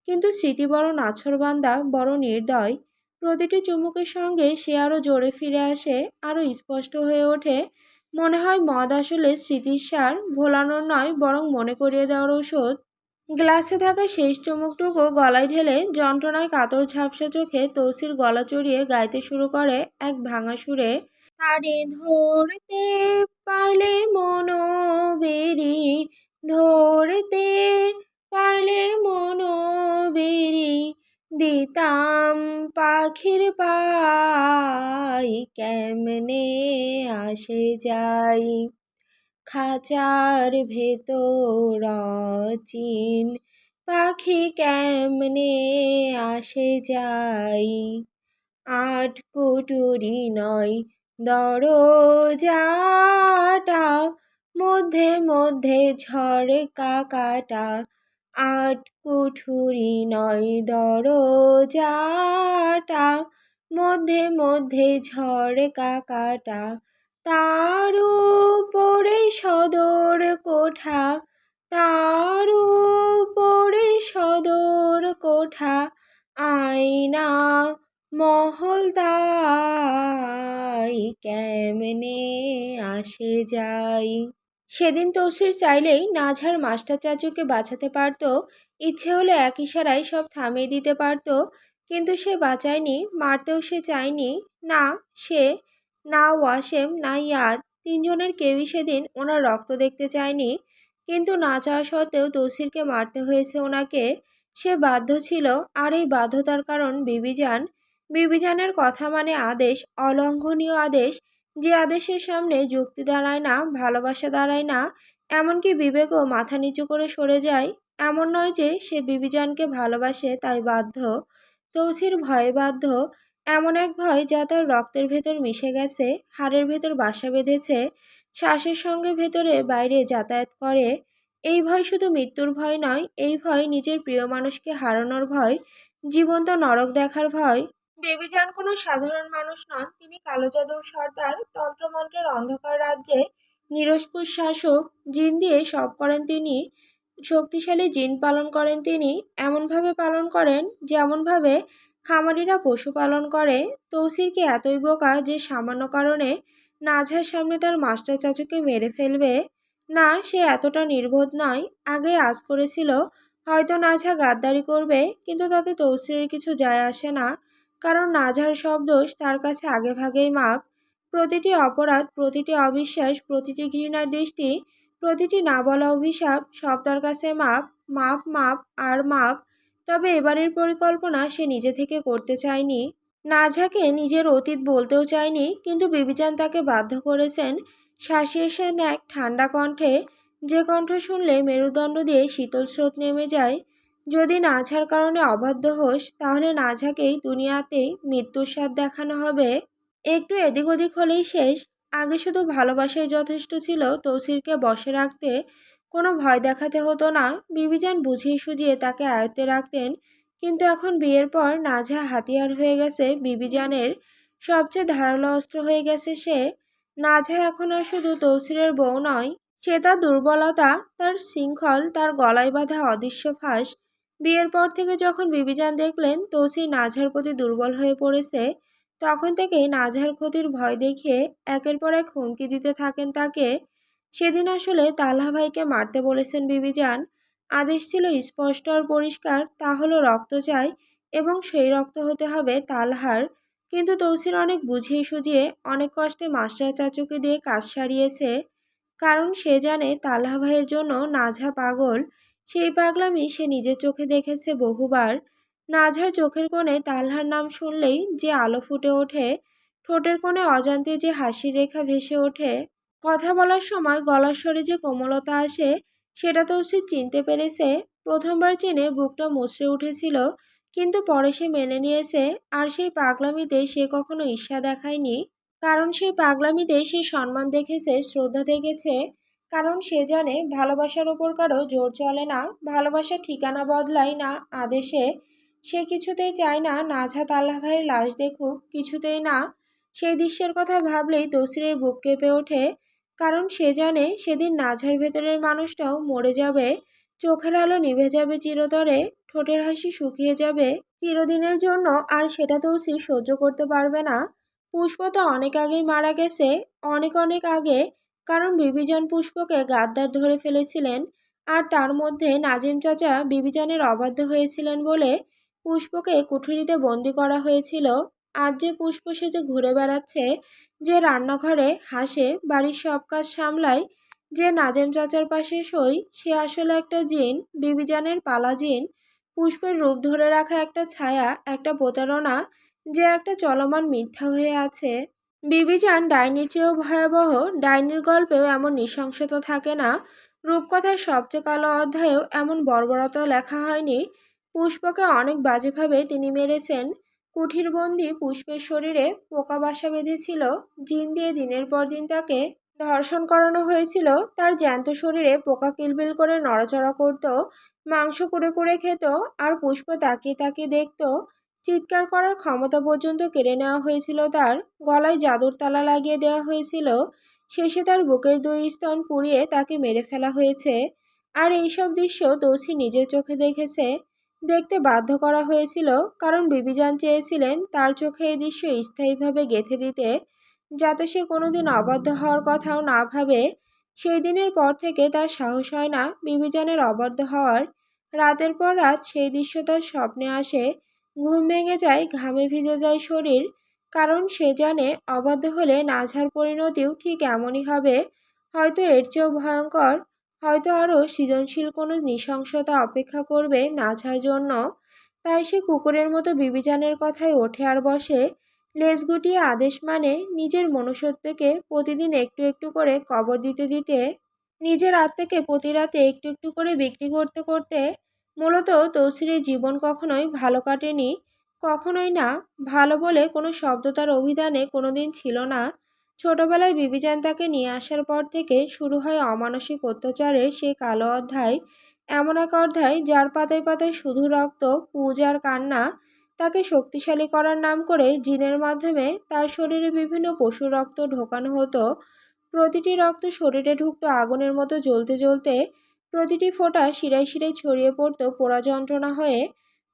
কিন্তু স্মৃতি বড় নাছোড়বান্দা, বড় নির্দয়। প্রতিটি চুমুকের সঙ্গে সে আরও জোরে ফিরে আসে, আরও স্পষ্ট হয়ে ওঠে। মনে হয় মদ আসলে স্মৃতির সার, ভোলানোর নয়, বরং মনে করিয়ে দেওয়ার ওষুধ। গ্লাসে থাকা শেষ চুমুকটুকু গলায় ঢেলে যন্ত্রণায় কাতর ঝাপসা চোখে তৌসির গলা চড়িয়ে গাইতে শুরু করে এক ভাঙা সুরে, তারে ধরতে পারলে মনোবেরি, ধরতে পারলে পাইতাম পাখির পাই কেমনে আসে যাই, খাঁচার ভেতর চিন পাখি কেমনে আসে যাই, আট কুটুরি নয় দরজাটা, মধ্যে মধ্যে ঝড়কা কাটা, আট কুঠুরি নয় দরজাটা, মধ্যে মধ্যে ঝড়কা কাটা, তার উপরে সদর কোঠা, তার উপরে সদর কোঠা, আয়না মহল তাই কেমনে আসে যাই। সেদিন তৌসির চাইলেই নাঝার মাস্টার চাচুকে বাঁচাতে পারত, ইচ্ছে হলে এক ইশারায় সব থামিয়ে দিতে পারত, কিন্তু সে বাঁচায়নি, মারতেও সে চায়নি। না সে, না ওয়াসেম, না ইয়াদ, তিনজনের কেউই সেদিন ওনার রক্ত দেখতে চায়নি, কিন্তু না চাওয়া সত্ত্বেও তৌসিরকে মারতে হয়েছে ওনাকে। সে বাধ্য ছিল, আর এই বাধ্যতার কারণ বিবিজান। বিবিজানের কথা মানে আদেশ, অলঙ্ঘনীয় আদেশ, যে আদেশের সামনে যুক্তি দাঁড়ায় না, ভালোবাসা দাঁড়ায় না, এমনকি বিবেকও মাথা নিচু করে সরে যায়। এমন নয় যে সে বিবিজানকে ভালোবাসে তাই বাধ্য, তৌসির ভয়ে বাধ্য, এমন এক ভয় যা তার রক্তের ভেতর মিশে গেছে, হাড়ের ভেতর বাসা বেঁধেছে, শ্বাসের সঙ্গে ভেতরে বাইরে যাতায়াত করে। এই ভয় শুধু মৃত্যুর ভয় নয়, এই ভয় নিজের প্রিয় মানুষকে হারানোর ভয়, জীবন্ত নরক দেখার ভয়। বেবিজান কোনো সাধারণ মানুষ নন, তিনি কালো জাদুর সর্দার, তন্ত্রমন্ত্রের অন্ধকার রাজ্যে নিরস্কুশ শাসক। জিন দিয়ে সব করেন তিনি, শক্তিশালী জিন পালন করেন তিনি, এমনভাবে পালন করেন যেমনভাবে খামারিরা পশু পালন করে। তৌসির কি এতই বোকা যে সামান্য কারণে নাঝার সামনে তার মাস্টার চাচুকে মেরে ফেলবে? না, সে এতটা নির্বোধ নয়। আগে আজ করেছিল হয়তো নাঝা গাদ্দারি করবে, কিন্তু তাতে তৌসিরের কিছু যায় আসে না, কারণ নাঝার সব দোষ তার কাছে আগেভাগেই মাপ। প্রতিটি অপরাধ, প্রতিটি অবিশ্বাস, প্রতিটি ঘৃণার দৃষ্টি, প্রতিটি না বলা অভিশাপ, সব তার কাছে মাপ, মাপ, মাপ আর মাপ। তবে এবারের পরিকল্পনা সে নিজে থেকে করতে চায়নি, নাঝাকে নিজের অতীত বলতেও চায়নি, কিন্তু বিবিজান তাকে বাধ্য করেছেন। শাসিয়েছেন এক ঠান্ডা কণ্ঠে, যে কণ্ঠ শুনলে মেরুদণ্ড দিয়ে শীতল স্রোত নেমে যায়। যদি নাঝার কারণে অবাধ্য হোস, তাহলে নাঝাকেই দুনিয়াতেই মৃত্যুর স্বাদ দেখানো হবে। একটু এদিক ওদিক হলেই শেষ। আগে শুধু ভালোবাসাই যথেষ্ট ছিল তৌসিরকে বশে রাখতে, কোনো ভয় দেখাতে হতো না। বিবিজান বুঝিয়ে সুঝিয়ে তাকে আয়ত্তে রাখতেন, কিন্তু এখন বিয়ের পর নাঝা হাতিয়ার হয়ে গেছে বিবিজানের, সবচেয়ে ধারালো অস্ত্র হয়ে গেছে সে। নাঝা এখন আর শুধু তৌসিরের বউ নয়, সে তার দুর্বলতা, তার শৃঙ্খল, তার গলায় বাঁধা অদৃশ্য ফাঁস। বিয়ের পর থেকে যখন বিবিজান দেখলেন তৌসির নাঝার প্রতি দুর্বল হয়ে পড়েছে, তখন থেকেই নাঝার ক্ষতির ভয় দেখিয়ে একের পর এক হুমকি দিতে থাকেন তাকে। সেদিন আসলে তালহা ভাইকে মারতে বলেছেন বিবিজান। আদেশ ছিল স্পষ্ট আর পরিষ্কার, তা হলো রক্ত চাই, এবং সেই রক্ত হতে হবে তালহার। কিন্তু তৌসির অনেক বুঝিয়ে সুঝিয়ে, অনেক কষ্টে মাস্টার চাচুকে দিয়ে কাজ সারিয়েছে, কারণ সে জানে তালহা ভাইয়ের জন্য নাঝা পাগল। সেই পাগলামি সে নিজের চোখে দেখেছে বহুবার। নাঝার চোখের কোণে তালহার নাম শুনলেই যে আলো ফুটে ওঠে, ঠোঁটের কোণে অজান্তে যে হাসির রেখা ভেসে ওঠে, কথা বলার সময় গলার স্বরে যে কোমলতা আসে, সেটা তৌসির চিনতে পেরেছে। প্রথমবার চিনে বুকটা মুচড়ে উঠেছিল, কিন্তু পরে সে মেনে নিয়েছে। আর সেই পাগলামিতে সে কখনো ঈর্ষা দেখায়নি, কারণ সেই পাগলামিতে সে সম্মান দেখেছে, শ্রদ্ধা দেখেছে। কারণ সে জানে ভালোবাসার ওপর কারো জোর চলে না, ভালোবাসার ঠিকানা বদলায় না আদেশে। সে কিছুতেই চায় না নাঝা তালহা ভাইয়ের লাশ দেখুক, কিছুতেই না। সেই দৃশ্যের কথা ভাবলেই তৌসিরের বুক কেঁপে ওঠে, কারণ সে জানে সেদিন নাঝার ভেতরের মানুষটাও মরে যাবে, চোখের আলো নিভে যাবে চিরতরে, ঠোঁটের হাসি শুকিয়ে যাবে চিরদিনের জন্য, আর সেটা তৌসির সহ্য করতে পারবে না। পুষ্প তো অনেক আগেই মারা গেছে, অনেক অনেক আগে, কারণ বিবিজান পুষ্পকে গাদ্দার ধরে ফেলেছিলেন, আর তার মধ্যে নাজিম চাচা বিবিজানের অবাধ্য হয়েছিলেন বলে পুষ্পকে কুঠুরিতে বন্দি করা হয়েছিল। আজ যে পুষ্প সেজে ঘুরে বেড়াচ্ছে, যে রান্নাঘরে হাসে, বাড়ির সব কাজ সামলায়, যে নাজিম চাচার পাশে সই, সে আসলে একটা জিন, বিবিজানের পালা জিন। পুষ্পের রূপ ধরে রাখা একটা ছায়া, একটা প্রতারণা, যে একটা চলমান মিথ্যা হয়ে আছে। বিবিজান ডাইনির চেয়েও ভয়াবহ। ডাইনির গল্পেও এমন নৃশংসতা থাকে না, রূপকথার সবচেয়ে কালো অধ্যায়েও এমন বর্বরতা লেখা হয়নি। পুষ্পকে অনেক বাজেভাবে তিনি মেরেছেন। কুঠিরবন্দি পুষ্পের শরীরে পোকা বাসা বেঁধেছিল। জিন দিয়ে দিনের পর দিন তাকে ধর্ষণ করানো হয়েছিল। তার জ্যান্ত শরীরে পোকা কিলবিল করে নড়াচড়া করত, মাংস কুড়ে কুড়ে খেত, আর পুষ্প তাকিয়ে তাকিয়ে দেখত। চিৎকার করার ক্ষমতা পর্যন্ত কেড়ে নেওয়া হয়েছিল তার, গলায় জাদুর তালা লাগিয়ে দেওয়া হয়েছিল, শেষে তার বুকের 2 স্তন পুড়িয়ে তাকে মেরে ফেলা হয়েছে। আর এইসব দৃশ্য দোষী নিজের চোখে দেখেছে। দেখতে বাধ্য করা হয়েছিল, কারণ বিবিজান চেয়েছিলেন তার চোখে এই দৃশ্য স্থায়ীভাবে গেঁথে দিতে, যাতে সে কোনোদিন অবাধ্য হওয়ার কথাও না ভাবে। সেই দিনের পর থেকে তার সাহস হয় না বিবিজানের অবাধ্য হওয়ার। রাতের পর রাত সেই দৃশ্য তার স্বপ্নে আসে। ঘুম ভেঙে যায়, ঘামে ভিজে যায় শরীর, কারণ সে জানে অবাধ্য হলে নাঝার পরিণতিও ঠিক এমনই হবে, হয়তো এর চেয়েও ভয়ঙ্কর, হয়তো আরও সৃজনশীল কোনো নৃশংসতা অপেক্ষা করবে নাঝার জন্য। তাই সে কুকুরের মতো বিবিজানের কথায় ওঠে আর বসে, লেজ গুটিয়ে আদেশ মানে, নিজের মনুষ্যত্বকে প্রতিদিন একটু একটু করে কবর দিতে দিতে, নিজের আত্মাকে প্রতি রাতে একটু একটু করে বিক্রি করতে করতে। মূলত তৌসিরের জীবন কখনোই ভালো কাটেনি, কখনোই না। ভালো বলে কোনো শব্দ তার অভিধানে কোনোদিন ছিল না। ছোটবেলায় বিবিজান তাকে নিয়ে আসার পর থেকে শুরু হয় অমানসিক অত্যাচারের সেই কালো অধ্যায়। এমন এক অধ্যায় যার পাতায় পাতায় শুধু রক্ত, পুজ আর কান্না। তাকে শক্তিশালী করার নাম করে জিনের মাধ্যমে তার শরীরে বিভিন্ন পশুর রক্ত ঢোকানো হতো। প্রতিটি রক্ত শরীরে ঢুকতো আগুনের মতো জ্বলতে জ্বলতে, প্রতিটি ফোঁটা শিরায় শিরায় ছড়িয়ে পড়তো পোড়া যন্ত্রণা হয়ে।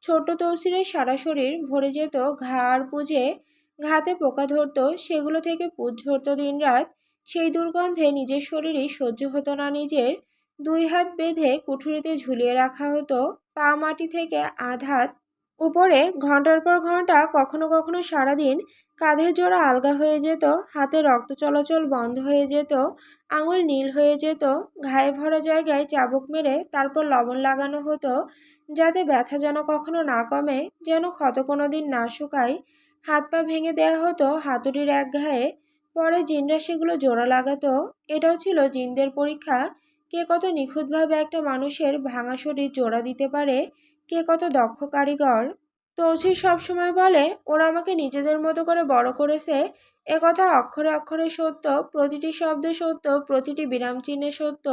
ছোট্ট তৌসিরের সারা শরীর ভরে যেত ঘা আর পুজে। ঘাতে পোকা ধরতো, সেগুলো থেকে পুজ ঝরতো দিনরাত। সেই দুর্গন্ধে নিজের শরীরই সহ্য হতো না নিজের। 2 হাত বেঁধে কুঠুরিতে ঝুলিয়ে রাখা হতো, পা মাটি থেকে আধ হাত উপরে, ঘন্টার পর ঘন্টা, কখনো কখনো সারাদিন। কাঁধের জোড়া আলগা হয়ে যেত, হাতে রক্ত চলাচল বন্ধ হয়ে যেত, আঙুল নীল হয়ে যেত। ঘায়ে ভরা জায়গায় চাবুক মেরে তারপর লবণ লাগানো হতো, যাতে ব্যথা যেন কখনো না কমে, যেন ক্ষত কোনো দিন না শুকায়। হাত পা ভেঙে দেয়া হতো হাতুড়ির এক ঘায়ে, পরে জিনরা সেগুলো জোড়া লাগাতো। এটাও ছিল জিনদের পরীক্ষা, কে কত নিখুঁতভাবে একটা মানুষের ভাঙা শরীর জোড়া দিতে পারে, কে কত দক্ষ কারিগর। তৌসির সবসময় বলে, ওরা আমাকে নিজেদের মতো করে বড় করেছে। একথা অক্ষরে অক্ষরে সত্য, প্রতিটি শব্দে সত্য, প্রতিটি বিরাম চিহ্নে সত্য।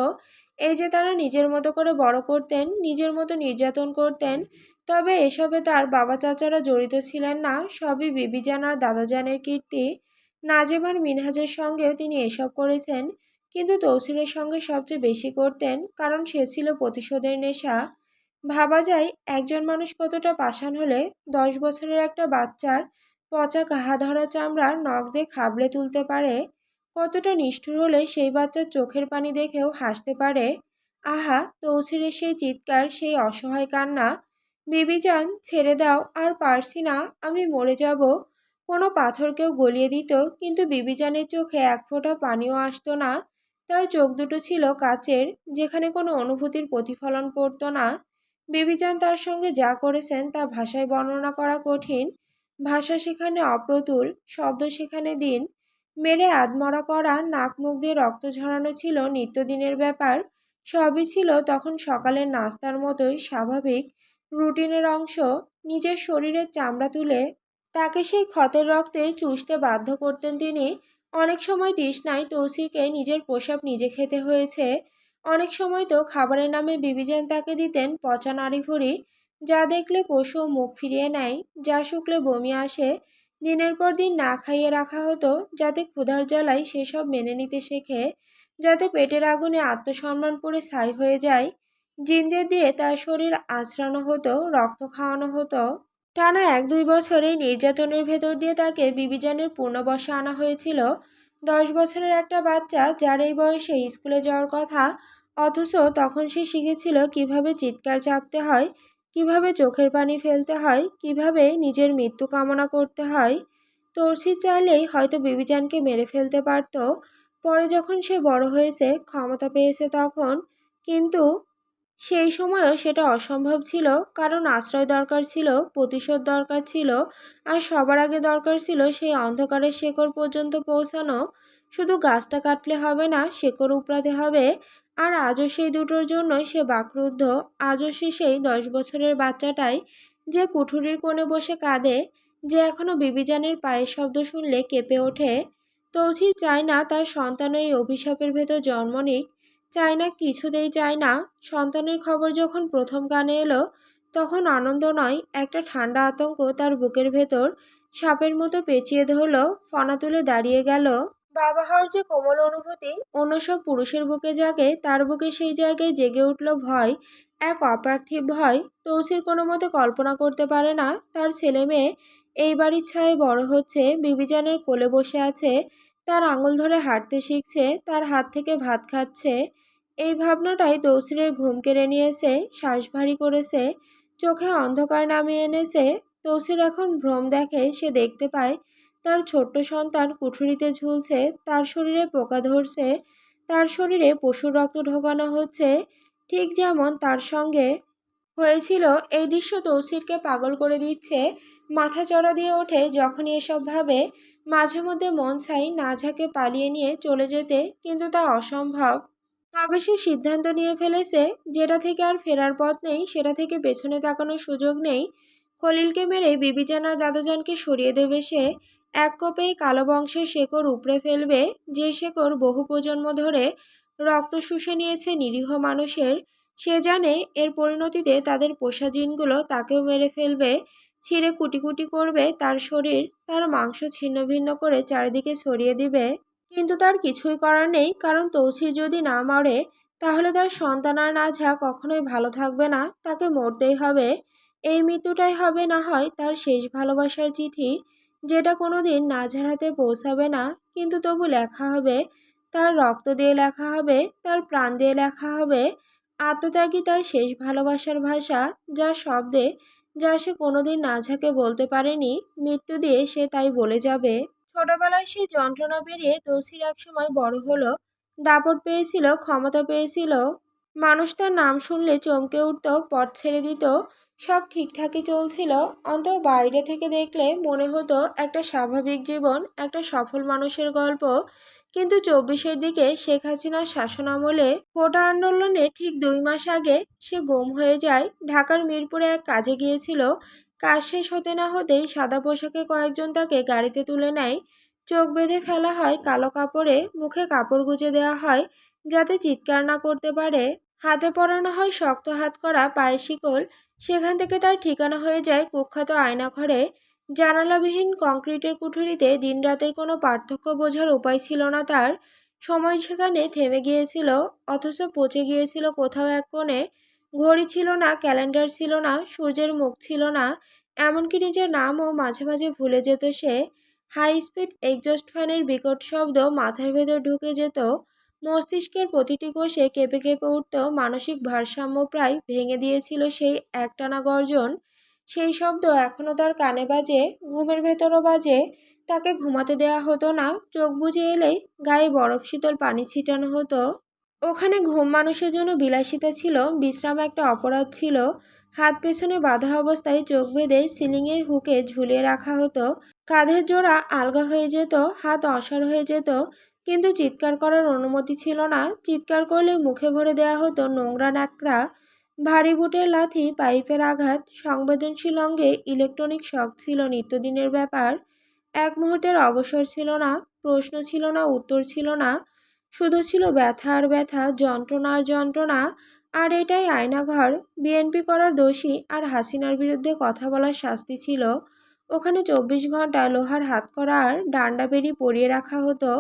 এই যে তারা নিজের মতো করে বড় করতেন, নিজের মতো নির্যাতন করতেন, তবে এসবে তার বাবা চাচারা জড়িত ছিলেন না, সবই বিবিজান আর দাদাজানের কীর্তি। নাজেম আর মিনহাজের সঙ্গেও তিনি এসব করেছেন, কিন্তু তৌসিরের সঙ্গে সবচেয়ে বেশি করতেন, কারণ সে ছিল প্রতিশোধের নেশা। ভাবা যায় একজন মানুষ কতটা পাষাণ হলে 10 বছরের একটা বাচ্চার পচা ঘা ধরা চামড়ার নখ দিয়ে খাবলে তুলতে পারে, কতটা নিষ্ঠুর হলে সেই বাচ্চার চোখের পানি দেখেও হাসতে পারে। আহা, তৌসিরের সেই চিৎকার, সেই অসহায় কান্না, বিবিজান ছেড়ে দাও, আর পারছি না, আমি মরে যাব। কোনো পাথরকেও গলিয়ে দিত, কিন্তু বিবিজানের চোখে এক ফোঁটা পানিও আসতো না। তার চোখ দুটো ছিল কাচের, যেখানে কোনো অনুভূতির প্রতিফলন পড়তো না। বিবিজান তার সঙ্গে যা করেছেন তা ভাষায় বর্ণনা করা কঠিন। ভাষা সেখানে অপ্রতুল, শব্দ সেখানে দিন। মেরে আধমরা করা, নাক মুখ দিয়ে রক্ত ঝরানো ছিল নিত্যদিনের ব্যাপার। সবই ছিল তখন সকালের নাস্তার মতোই স্বাভাবিক, রুটিনের অংশ। নিজের শরীরের চামড়া তুলে তাকে সেই ক্ষতের রক্তে চুষতে বাধ্য করতেন তিনি। অনেক সময় তৃষ্ণায় তৌসিরকে নিজের প্রসাব নিজে খেতে হয়েছে। অনেক সময় তো খাবারের নামে বিবিজান তাকে দিতেন পচা নাড়িভুড়ি, যা দেখলে পশুও মুখ ফিরিয়ে নেয়, যা শুকলে বমি আসে। দিনের পর দিন না খাইয়ে রাখা হতো, যাতে ক্ষুধার জ্বালায় সেসব মেনে নিতে শেখে, যাতে পেটের আগুনে আত্মসম্মান পুড়ে ছাই হয়ে যায়। জিনদের দিয়ে তার শরীর আঁচড়ানো হতো, রক্ত খাওয়ানো হতো। টানা 1-2 বছর এই নির্যাতনের ভেতর দিয়ে তাকে বিবিজানের পূর্ণবয়সে আনা হয়েছিল। 10 বছরের একটা বাচ্চা, যার এই বয়সে স্কুলে যাওয়ার কথা, অথচ তখন সে শিখেছিল কিভাবে চিৎকার চাপতে হয়, কিভাবে চোখের পানি ফেলতে হয়, কিভাবে নিজের মৃত্যু কামনা করতে হয়। তৌসির চাইলেই হয়তো বিবিজানকে মেরে ফেলতে পারত, পরে যখন সে বড় হয়েছে, ক্ষমতা পেয়েছে তখন। কিন্তু সেই সময়ও সেটা অসম্ভব ছিল, কারণ আশ্রয় দরকার ছিল, প্রতিশোধ দরকার ছিল, আর সবার আগে দরকার ছিল সেই অন্ধকারের শেকড় পর্যন্ত পৌঁছানো। শুধু গাছটা কাটলে হবে না, শেকড় উপড়াতে হবে। আর আজও সেই দুটোর জন্যই সে বাকরুদ্ধ। আজও সে সেই 10 বছরের বাচ্চাটাই, যে কুঠুরির কোণে বসে কাঁদে, যে এখনো বিবিজানের পায়ের শব্দ শুনলে কেঁপে ওঠে। তৌসিফ চায় না তার সন্তান এই অভিশাপের ভেতর জন্ম নিক, চায় না, কিছুতেই চায় না। সন্তানের খবর যখন প্রথম কানে এলো, তখন আনন্দ নয়, একটা ঠান্ডা আতঙ্ক তার বুকের ভেতর সাপের মতো পেঁচিয়ে ধরল, ফনা তুলে দাঁড়িয়ে গেল। বাবা হওয়ার যে কোমল অনুভূতি অন্য সব পুরুষের বুকে জাগে, তার বুকে সেই জায়গায় জেগে উঠল ভয়, এক অপার্থিব ভয়। তৌসির কোনো মতে কল্পনা করতে পারে না তার ছেলে মেয়ে এই বাড়ির ছায়ে বড় হচ্ছে, বিবিজানের কোলে বসে আছে, তার আঙুল ধরে হাঁটতে শিখছে, তার হাত থেকে ভাত খাচ্ছে। এই ভাবনাটাই তৌসিরের ঘুম কেড়ে নিয়েছে, শ্বাস ভারী করেছে, চোখে অন্ধকার নামিয়ে এনেছে। তৌসির এখন ভ্রম দেখে, সে দেখতে পায় তার ছোট্ট সন্তান কুঠুরিতে ঝুলছে, তার শরীরে পোকা ধরছে, তার শরীরে পশুর রক্ত ঢোকানো হচ্ছে, ঠিক যেমন তার সঙ্গে হয়েছিল। এই দৃশ্য তৌসিরকে পাগল করে দিচ্ছে, মাথা চড়া দিয়ে ওঠে যখনই এসব ভাবে। মাঝে মধ্যে মন চাই নাঝাকে পালিয়ে নিয়ে চলে যেতে, কিন্তু তা অসম্ভব। তবে সে সিদ্ধান্ত নিয়ে ফেলেছে, যেটা থেকে আর ফেরার পথ নেই, সেটা থেকে পেছনে তাকানোর সুযোগ নেই। খলিলকে মেরে বিবিজান আর দাদাজানকে সরিয়ে দেবে সে। এক কোপেই কালো বংশের শেকড় উপড়ে ফেলবে, যে শেকড় বহু প্রজন্ম ধরে রক্ত শুষে নিয়েছে নিরীহ মানুষের। সে জানে এর পরিণতিতে তাদের পোষা জিনগুলো তাকেও মেরে ফেলবে, ছিঁড়ে কুটি কুটি করবে তার শরীর, তার মাংস ছিন্ন ভিন্ন করে চারিদিকে ছড়িয়ে দিবে। কিন্তু তার কিছুই করার নেই, কারণ তৌসির যদি না মরে, তাহলে তার সন্তান আর নাঝা কখনোই ভালো থাকবে না, তাকে মরতেই হবে। এই মৃত্যুটাই হবে না হয় তার শেষ ভালোবাসার চিঠি, যেটা কোনোদিন নাঝার হাতে পৌঁছাবে না, কিন্তু তবু লেখা হবে, তার রক্ত দিয়ে লেখা হবে, তার প্রাণ দিয়ে লেখা হবে। আত্মত্যাগী তার শেষ ভালোবাসার ভাষা, যা শব্দে, যা সে কোনোদিন নাঝাকে বলতে পারেনি, মৃত্যু দিয়ে সে তাই বলে যাবে। ছোটবেলায় সেই যন্ত্রণা পেরিয়ে তৌসির একসময় বড় হলো, দাপট পেয়েছিল, ক্ষমতা পেয়েছিল। মানুষ তার নাম শুনলে চমকে উঠত, পথ ছেড়ে দিত। সব ঠিকঠাকই চলছিল, অন্তত বাইরে থেকে দেখলে মনে হতো একটা স্বাভাবিক জীবন, একটা সফল মানুষের গল্প। কিন্তু 24-এর দিকে শেখ হাসিনার শাসনামলে কোটা আন্দোলনের ঠিক 2 মাস আগে সে গুম হয়ে যায়। ঢাকার মিরপুরে এক কাজে গিয়েছিল, কাজ শেষ হতে না হতেই সাদা পোশাকে কয়েকজন তাকে গাড়িতে তুলে নেয়। চোখ বেঁধে ফেলা হয় কালো কাপড়ে, মুখে কাপড় গুঁজে দেওয়া হয় যাতে চিৎকার না করতে পারে, হাতে পরানো হয় শক্ত হাত করা পায়ের শিকল। সেখান থেকে তার ঠিকানা হয়ে যায় কুখ্যাত আয়নাঘরে, জানালাবিহীন কংক্রিটের কুঠুরিতে। দিনরাতের কোনো পার্থক্য বোঝার উপায় ছিল না তার। সময় সেখানে থেমে গিয়েছিল, অথচ পচে গিয়েছিল কোথাও এক কোণে। ঘড়ি ছিল না, ক্যালেন্ডার ছিল না, সূর্যের মুখ ছিল না, এমনকি নিজের নামও মাঝে মাঝে ভুলে যেত সে। হাই স্পিড এক্সজস্ট ফ্যানের বিকট শব্দ মাথার ভেতর ঢুকে যেত, মস্তিষ্কের প্রতিটি কোষে কেঁপে কেঁপে উঠত, মানসিক ভারসাম্য প্রায় ভেঙে দিয়েছিল সেই একটানা গর্জন। সেই শব্দ এখনও তার কানে বাজে, ঘুমের ভেতরও বাজে। তাকে ঘুমাতে দেওয়া হতো না, চোখ বুজে এলেই গায়ে বরফ শীতল পানি ছিটানো হতো। ওখানে ঘুম মানুষের জন্য বিলাসিতা ছিল, বিশ্রাম একটা অপরাধ ছিল। হাত পেছনে বাঁধা অবস্থায় চোখ বেঁধে সিলিংয়ে হুকে ঝুলিয়ে রাখা হতো, কাঁধের জোড়া আলগা হয়ে যেত, হাত অসাড় হয়ে যেত, কিন্তু চিৎকার করার অনুমতি ছিল না। চিৎকার করলে মুখে ভরে দেওয়া হতো নোংরা ন্যাকড়া। ভারী বুটের লাথি, পাইপের আঘাত, সংবেদনশীল অঙ্গে ইলেকট্রনিক শক ছিল নিত্যদিনের ব্যাপার। এক মুহূর্তের অবসর ছিল না, প্রশ্ন ছিল না, উত্তর ছিল না, শুধু ছিল ব্যথা আর ব্যথা, যন্ত্রণা আর যন্ত্রণা। আর এটাই আয়নাঘর, বিএনপি করার দোষী আর হাসিনার বিরুদ্ধে কথা বলার শাস্তি ছিল। ওখানে 24 ঘন্টা লোহার হাতকড়া আর ডান্ডা বেড়ি পরিয়ে রাখা হতো।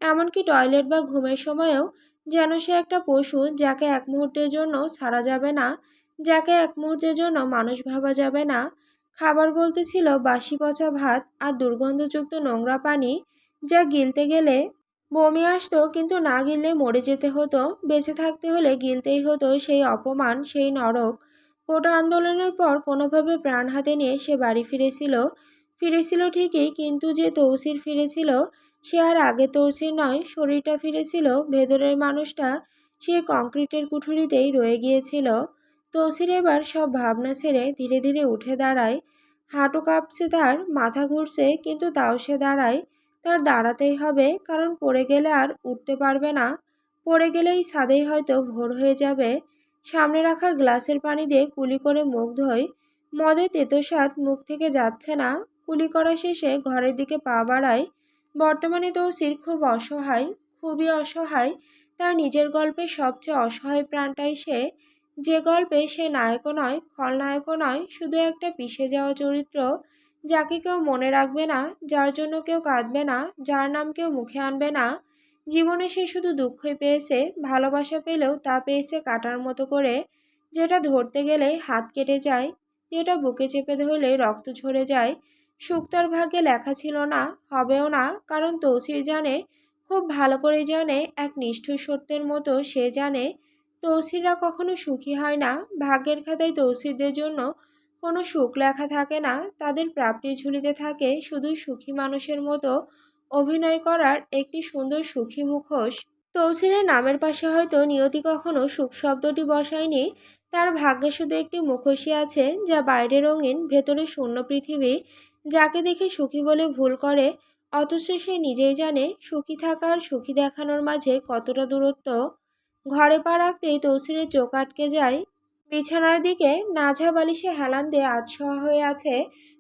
এমনকি টয়লেট বা ঘুমের সময়ও যেন সে একটা পশু, যাকে এক মুহূর্তের জন্য ছাড়া যাবে না, যাকে এক মুহূর্তের জন্য মানুষ ভাবা যাবে না। খাবার বলতে ছিল বাসি পচা ভাত আর দুর্গন্ধযুক্ত নোংরা পানি, যা গিলতে গেলে বমি আসতো, কিন্তু না গিললে মরে যেতে হতো। বেঁচে থাকতে হলে গিলতেই হতো সেই অপমান, সেই নরক। কোটা আন্দোলনের পর কোনোভাবে প্রাণ হাতে নিয়ে সে বাড়ি ফিরেছিল। ফিরেছিল ঠিকই, কিন্তু যে তৌসির ফিরেছিল, সে আর আগে তৌসির নয়। শরীরটা ফিরেছিল, ভেতরের মানুষটা, সেই কংক্রিটের কুঠুরিতেই রয়ে গিয়েছিল। তৌসির এবার সব ভাবনা ছেড়ে ধীরে ধীরে উঠে দাঁড়ায়। হাঁটু কাঁপছে, তার মাথা ঘুরছে, কিন্তু তাও সে দাঁড়ায়। তার দাঁড়াতেই হবে, কারণ পড়ে গেলে আর উঠতে পারবে না। পড়ে গেলেই ছাদেই হয়তো ভোর হয়ে যাবে। সামনে রাখা গ্লাসের পানি দিয়ে কুলি করে মুখ ধোয়। মদের তেতো স্বাদ মুখ থেকে যাচ্ছে না। কুলি করা শেষে ঘরের দিকে পা বাড়ায়। বর্তমানে তৌসির খুব অসহায়, খুবই অসহায়। তার নিজের গল্পের সবচেয়ে অসহায় প্রাণটাই সে। যে গল্পে সে নায়কও নয়, খলনায়কও নয়, শুধু একটা পিষে যাওয়া চরিত্র, যাকে কেউ মনে রাখবে না, যার জন্য কেউ কাঁদবে না, যার নাম কেউ মুখে আনবে না। জীবনে সে শুধু দুঃখই পেয়েছে, ভালোবাসা পেলেও তা পেয়েছে কাটার মতো করে, যেটা ধরতে গেলে হাত কেটে যায়, যেটা বুকে চেপে ধরলে রক্ত ঝরে যায়। সুখ তার ভাগ্যে লেখা ছিল না, হবেও না, কারণ তৌসির জানে, খুব ভালো করেই জানে, এক নিষ্ঠুর সত্যের মতো সে জানে, তৌসিররা কখনো সুখী হয় না। ভাগ্যের খাতায় তৌসিরদের জন্য কোনো সুখ লেখা থাকে না। তাদের প্রাপ্তির ঝুলিতে থাকে শুধুই সুখী মানুষের মতো অভিনয় করার একটি সুন্দর সুখী মুখোশ। তৌসিরের নামের পাশে হয়তো নিয়তি কখনো সুখ শব্দটি বসায়নি। তার ভাগ্যে শুধু একটি মুখোশই আছে, যা বাইরে রঙিন, ভেতরে শূন্য পৃথিবী। যাকে দেখে সুখী বলে ভুল করে, অথচ সে নিজেই জানে সুখী থাকা আর সুখী দেখানোর মাঝে কতটা দূরত্ব। ঘরে পা রাখতেই তৌসিরের চোখ আটকে যায়। বিছানার দিকে নাঝা বালিশে হেলান দিয়ে আধশোয়া হয়ে আছে।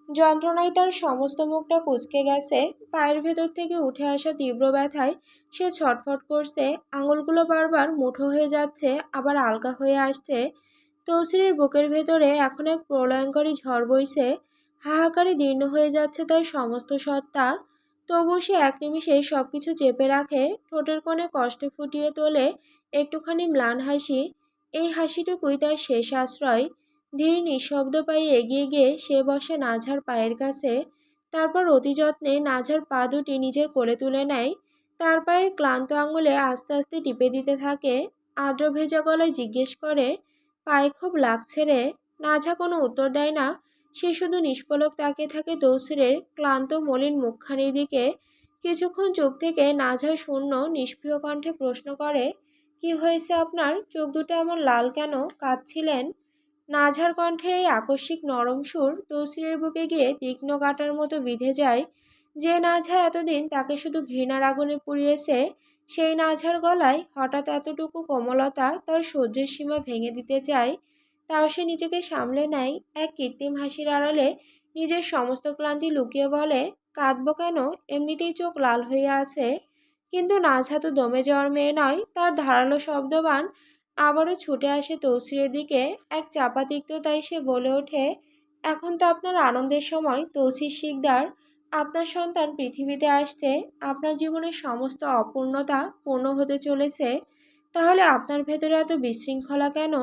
যন্ত্রণায় তার সমস্ত মুখটা কুঁচকে গেছে। পায়ের ভেতর থেকে উঠে আসা তীব্র ব্যথায় সে ছটফট করছে। আঙুলগুলো বারবার মুঠো হয়ে যাচ্ছে, আবার আলগা হয়ে আসছে। তৌসিরের বুকের ভেতরে এখন এক প্রলয়ঙ্করী ঝড় বইছে। হাহাকারে দীর্ণ হয়ে যাচ্ছে তার সমস্ত সত্তা। তবুও সে এক নিমিষে সবকিছু চেপে রাখে। ঠোঁটের কোণে কষ্টে ফুটিয়ে তোলে একটুখানি ম্লান হাসি। এই হাসিটুকুই তার শেষ আশ্রয়। ধীর নিঃশব্দ পায়ে এগিয়ে গিয়ে সে বসে নাঝার পায়ের কাছে। তারপর অতি যত্নে নাঝার পা দুটি নিজের কোলে তুলে নেয়। তার পায়ের ক্লান্ত আঙুলে আস্তে আস্তে টিপে দিতে থাকে। আর্দ্র ভেজা গলায় জিজ্ঞেস করে, পায়ে খুব লাগছে রে? নাঝা কোনো উত্তর দেয় না। সে শুধু নিষ্পলক তাকিয়ে থাকে তৌসিরের ক্লান্ত মলিন মুখখানির দিকে। কিছুক্ষণ চুপ থেকে নাঝা শূন্য নিষ্প্রিয় কণ্ঠে প্রশ্ন করে, কি হয়েছে আপনার? চোখ দুটো এমন লাল কেন? কাঁদছিলেন? নাঝার কণ্ঠের এই আকস্মিক নরম সুর তৌসিরের বুকে গিয়ে তীক্ষ্ণ কাঁটার মতো বিঁধে যায়। যে নাঝা এতদিন তাকে শুধু ঘৃণার আগুনে পুড়িয়েছে, সেই নাঝার গলায় হঠাৎ এতটুকু কোমলতা তার সহ্যের সীমা ভেঙে দিতে চায়। তাও সে নিজেকে সামলে নেয়। এক কৃত্রিম হাসির আড়ালে নিজের সমস্ত ক্লান্তি লুকিয়ে বলে, কাঁদবো কেন? এমনিতেই চোখ লাল হয়ে আছে। কিন্তু নাঝা তো দমে যাওয়ার মেয়ে নয়। তার ধারালো শব্দবান আবারও ছুটে আসে তৌসিরের দিকে। এক চাপা তিক্ততায় সে বলে ওঠে, এখন তো আপনার আনন্দের সময় তৌসির শিকদার। আপনার সন্তান পৃথিবীতে আসছে। আপনার জীবনের সমস্ত অপূর্ণতা পূর্ণ হতে চলেছে। তাহলে আপনার ভেতরে এত বিশৃঙ্খলা কেন?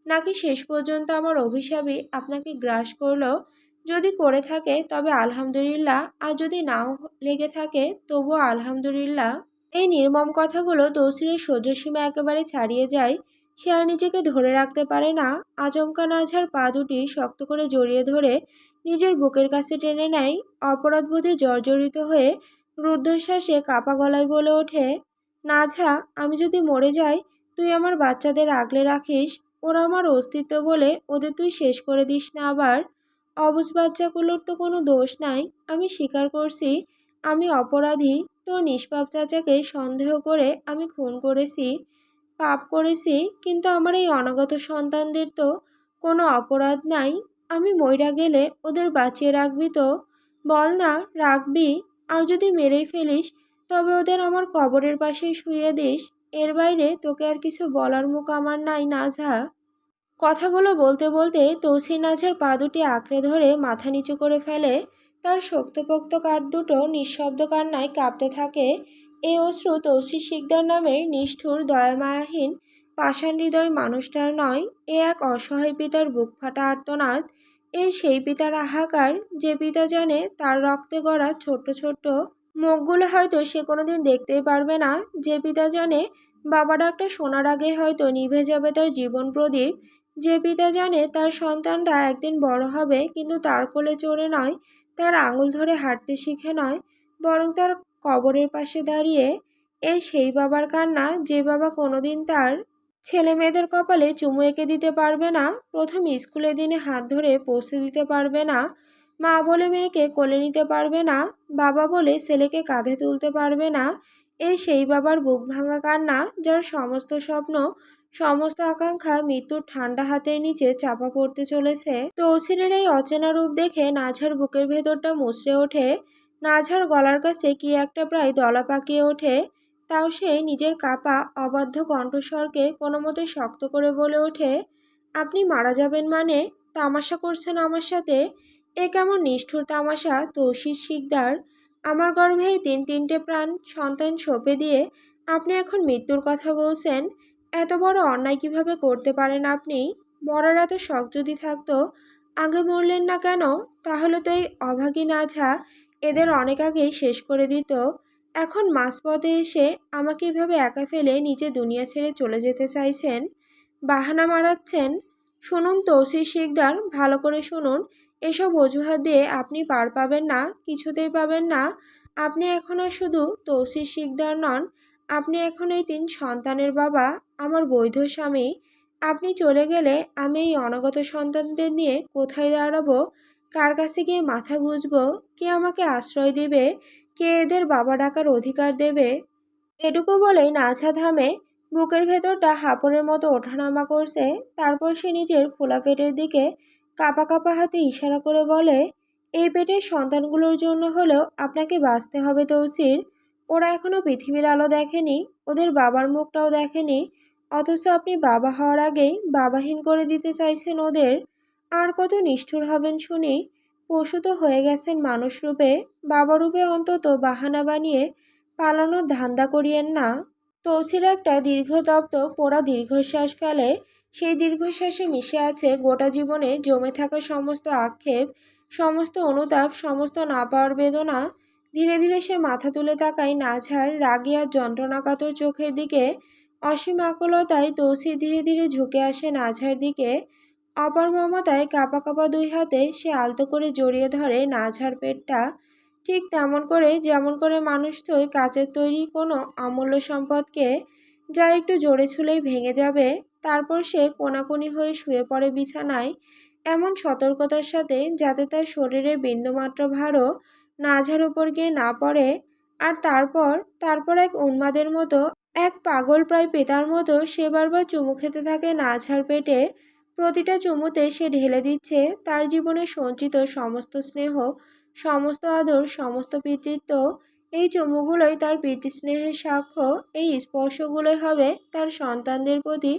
নাকি শেষ পর্যন্ত আমার অভিশাপই আপনাকে গ্রাস করলো? যদি করে থাকে তবে আলহামদুলিল্লাহ, আর যদি নাও লেগে থাকে তবুও আলহামদুলিল্লাহ। এই নির্মম কথাগুলো তৌসিরের সহ্যসীমা একেবারে ছাড়িয়ে যায়। সে আর নিজেকে ধরে রাখতে পারে না। আচমকা নাঝার পা দুটি শক্ত করে জড়িয়ে ধরে নিজের বুকের কাছে টেনে নেয়। অপরাধবোধে জর্জরিত হয়ে রুদ্ধশ্বাসে কাপা গলায় বলে ওঠে, নাঝা, আমি যদি মরে যাই, তুই আমার বাচ্চাদের আগলে রাখিস। ওরা আমার অস্তিত্ব বলে ওদের তুই শেষ করে দিস না আবার। অবুঝ বাচ্চাগুলোর তো কোনো দোষ নাই। আমি স্বীকার করছি, আমি অপরাধী। তোর নিষ্পাপ চাচাকে সন্দেহ করে আমি খুন করেছি, পাপ করেছি, কিন্তু আমার এই অনাগত সন্তানদের তো কোনো অপরাধ নাই। আমি মইরা গেলে ওদের বাঁচিয়ে রাখবি তো? বল না, রাখবি? আর যদি মেরেই ফেলিস, তবে ওদের আমার কবরের পাশেই শুইয়ে দিস। এর বাইরে তোকে আর কিছু বলার মুখ আমার নাই, নাঝা। কথাগুলো বলতে বলতে তৌসির নাঝার পা দুটি আঁকড়ে ধরে মাথা নিচু করে ফেলে। তার শক্তপোক্ত কাঠ দুটো নিঃশব্দ কান্নায় কাঁপতে থাকে। এই অশ্রু তৌসির শিকদার নামের নিষ্ঠুর দয়ামায়াহীন পাষাণ হৃদয় মানুষটার নয়। এ এক অসহায় পিতার বুক ফাটা আর্তনাদ। এ সেই পিতার হাহাকার, যে পিতা জানে তার রক্তে গড়া ছোট্ট ছোট্ট মুখগুলো হয়তো সে কোনোদিন দেখতেই পারবে না। যে পিতা জানে বাবা ডাকটা শোনার আগে হয়তো নিভে যাবে তার জীবন প্রদীপ। যে পিতা জানে তার সন্তানরা একদিন বড় হবে, কিন্তু তার কোলে চড়ে নয়, তার আঙুল ধরে হাঁটতে শিখে নয়, বরং তার কবরের পাশে দাঁড়িয়ে। এই সেই বাবার কান্না, যে বাবা কোনোদিন তার ছেলে মেয়েদের কপালে চুমু এঁকে দিতে পারবে না, প্রথম স্কুলে দিনে হাত ধরে পৌঁছে দিতে পারবে না, মা বলে মেয়েকে কোলে নিতে পারবে না, বাবা বলে ছেলেকে কাঁধে তুলতে পারবে না। এই সেই বাবার বুক ভাঙা কান্না, যার সমস্ত স্বপ্ন, সমস্ত আকাঙ্ক্ষা মৃত্যুর ঠান্ডা হাতের নিচে চাপা পড়তে চলেছে। তৌসিরের এই অচেনা রূপ দেখে নাঝার বুকের ভেতরটা মুচড়ে ওঠে। নাঝার গলার কাছে কি একটা প্রায় দলা পাকিয়ে ওঠে। তাও সে নিজের কাঁপা অবাধ্য কণ্ঠস্বরকে কোনো মতে শক্ত করে বলে ওঠে, আপনি মারা যাবেন মানে? তামাশা করছেন আমার সাথে? এ কেমন নিষ্ঠুর তামাশা তৌসির শিকদার? আমার গর্ভে এই তিনটে প্রাণ সন্তান সঁপে দিয়ে আপনি এখন মৃত্যুর কথা বলছেন? এত বড় অন্যায় কিভাবে করতে পারেন আপনি? মরার এত শখ যদি থাকতো আগে মরলেন না কেন? তাহলে তো এই অভাগী নাঝা এদের অনেক আগেই শেষ করে দিত। এখন মাঝপথে এসে আমাকে এভাবে একা ফেলে নিচে দুনিয়া ছেড়ে চলে যেতে চাইছেন, বাহানা মারাচ্ছেন। শুনুন তৌসির শিকদার, ভালো করে শুনুন। এসব অজুহাত দিয়ে আপনি পার পাবেন না, কিছুতেই পাবেন না। আপনি এখন আর শুধু তৌসির শিকদার নন, আপনি এখন এই 3 সন্তানের বাবা, আমার বৈধ স্বামী। আপনি চলে গেলে আমি এই অনাগত সন্তানদের নিয়ে কোথায় দাঁড়াবো? কার কাছে গিয়ে মাথা গুঁজবো? কে আমাকে আশ্রয় দেবে? কে এদের বাবা ডাকার অধিকার দেবে? এটুকু বলেই নাছা থামে। বুকের ভেতরটা হাঁপড়ের মতো ওঠানামা করছে। তারপর সে নিজের ফোলা পেটের দিকে কাঁপা কাঁপা হাতে ইশারা করে বলে, এই পেটের সন্তানগুলোর জন্য হলেও আপনাকে বাঁচতে হবে তৌসির। ওরা এখনো পৃথিবীর আলো দেখেনি, ওদের বাবার মুখটাও দেখেনি, অথচ আপনি বাবা হওয়ার আগেই বাবাহীন করে দিতে চাইছেন ওদের। আর কত নিষ্ঠুর হবেন শুনি? পশু তো হয়ে গেছেন মানুষ রূপে, বাবা রূপে অন্তত বাহানা বানিয়ে পালানোর ধান্দা করিয়েন না। তৌসির একটা দীর্ঘতপ্ত পোড়া দীর্ঘশ্বাস ফেলে। সেই দীর্ঘশ্বাসে মিশে আছে গোটা জীবনে জমে থাকা সমস্ত আক্ষেপ, সমস্ত অনুতাপ, সমস্ত না পাওয়ার বেদনা। ধীরে ধীরে সে মাথা তুলে তাকায় নাঝার রাগী আর যন্ত্রণাকাতর চোখের দিকে। অসীম আকুলতায় তৌসির ধীরে ধীরে ঝুঁকে আসে নাঝার দিকে। অপার মমতায় কাঁপা কাঁপা 2 হাতে সে আলতো করে জড়িয়ে ধরে নাঝার পেটটা, ঠিক তেমন করে যেমন করে মানুষ থই কাচের তৈরি কোনো অমূল্য সম্পদকে, যা একটু জোরে ছুলেই ভেঙে যাবে। তারপর সে কোনাকুনি হয়ে শুয়ে পড়ে বিছানায়, এমন সতর্কতার সাথে যাতে তার শরীরে বিন্দুমাত্র ভারও নাঝার উপর গিয়ে না পড়ে। আর তারপর তারপর এক উন্মাদের মতো, এক পাগল প্রায় পেতার মতো সে বারবার চুমু খেতে থাকে নাঝার পেটে। প্রতিটা চুমুতে সে ঢেলে দিচ্ছে তার জীবনে সঞ্চিত সমস্ত স্নেহ, সমস্ত আদর, সমস্ত পিতৃত্ব। এই চুমুগুলোই তার পিতৃস্নেহের সাক্ষ্য, এই স্পর্শগুলোই হবে তার সন্তানদের প্রতি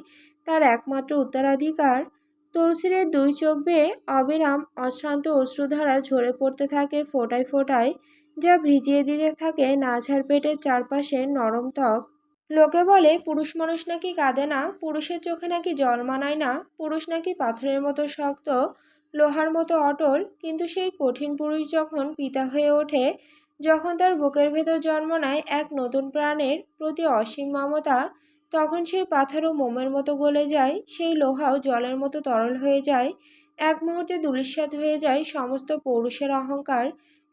তার একমাত্র উত্তরাধিকার। তৌসিরের 2 চোখ বেয়ে অবিরাম অশ্রান্ত অশ্রুধারা ঝরে পড়তে থাকে ফোঁটায় ফোঁটায়, যা ভিজিয়ে দিতে থাকে নাঝার পেটের চারপাশের নরম ত্বক। লোকে বলে পুরুষ মানুষ নাকি কাঁদে না, পুরুষের চোখে নাকি জল মানায় না, পুরুষ নাকি পাথরের মতো শক্ত, লোহার মতো অটল। কিন্তু সেই কঠিন পুরুষ যখন পিতা হয়ে ওঠে, যখন তার বুকের ভেতর জন্ম নেয় এক নতুন প্রাণের প্রতি অসীম মমতা, তখন সেই পাথরও মোমের মতো গলে যায়, সেই লোহাও জলের মতো তরল হয়ে যায়। এক মুহূর্তে ধূলিসাৎ হয়ে যায় সমস্ত পৌরুষের অহংকার,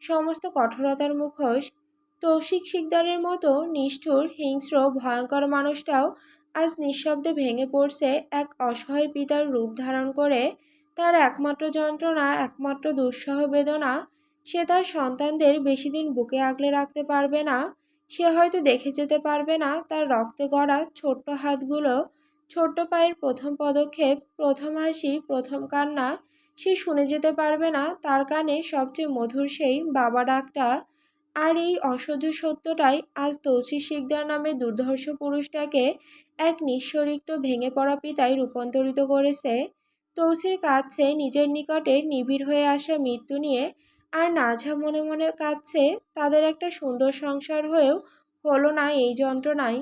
সমস্ত কঠোরতার মুখোশ। তৌসিক শিকদারের মতো নিষ্ঠুর, হিংস্র, ভয়ঙ্কর মানুষটাও আজ নিঃশব্দে ভেঙে পড়ছে এক অসহায় পিতার রূপ ধারণ করে। তার একমাত্র যন্ত্রণা, একমাত্র দুঃসহ বেদনা, সে তার সন্তানদের বেশি দিন বুকে আগলে রাখতে পারবে না। সে হয়তো দেখে যেতে পারবে না তার রক্তে গড়া ছোট্ট হাতগুলো, ছোট্ট পায়ের প্রথম পদক্ষেপ, প্রথম হাসি, প্রথম কান্না। সে শুনে যেতে পারবে না তার কানে সবচেয়ে মধুর সেই বাবা ডাকটা। আর এই অসহ্য সত্যটাই আজ তৌসির শিকদার নামে দুর্ধর্ষ পুরুষটাকে এক নিঃস্বরিক্ত ভেঙে পড়া পিতায় রূপান্তরিত করেছে। তৌসির কাঁদছে নিজের নিকটে নিবিড় হয়ে আসা মৃত্যু নিয়ে, আর নাঝা মনে মনে কাঁদছে তাদের একটা সুন্দর সংসার হয়েও হলো না এই যন্ত্রণায়।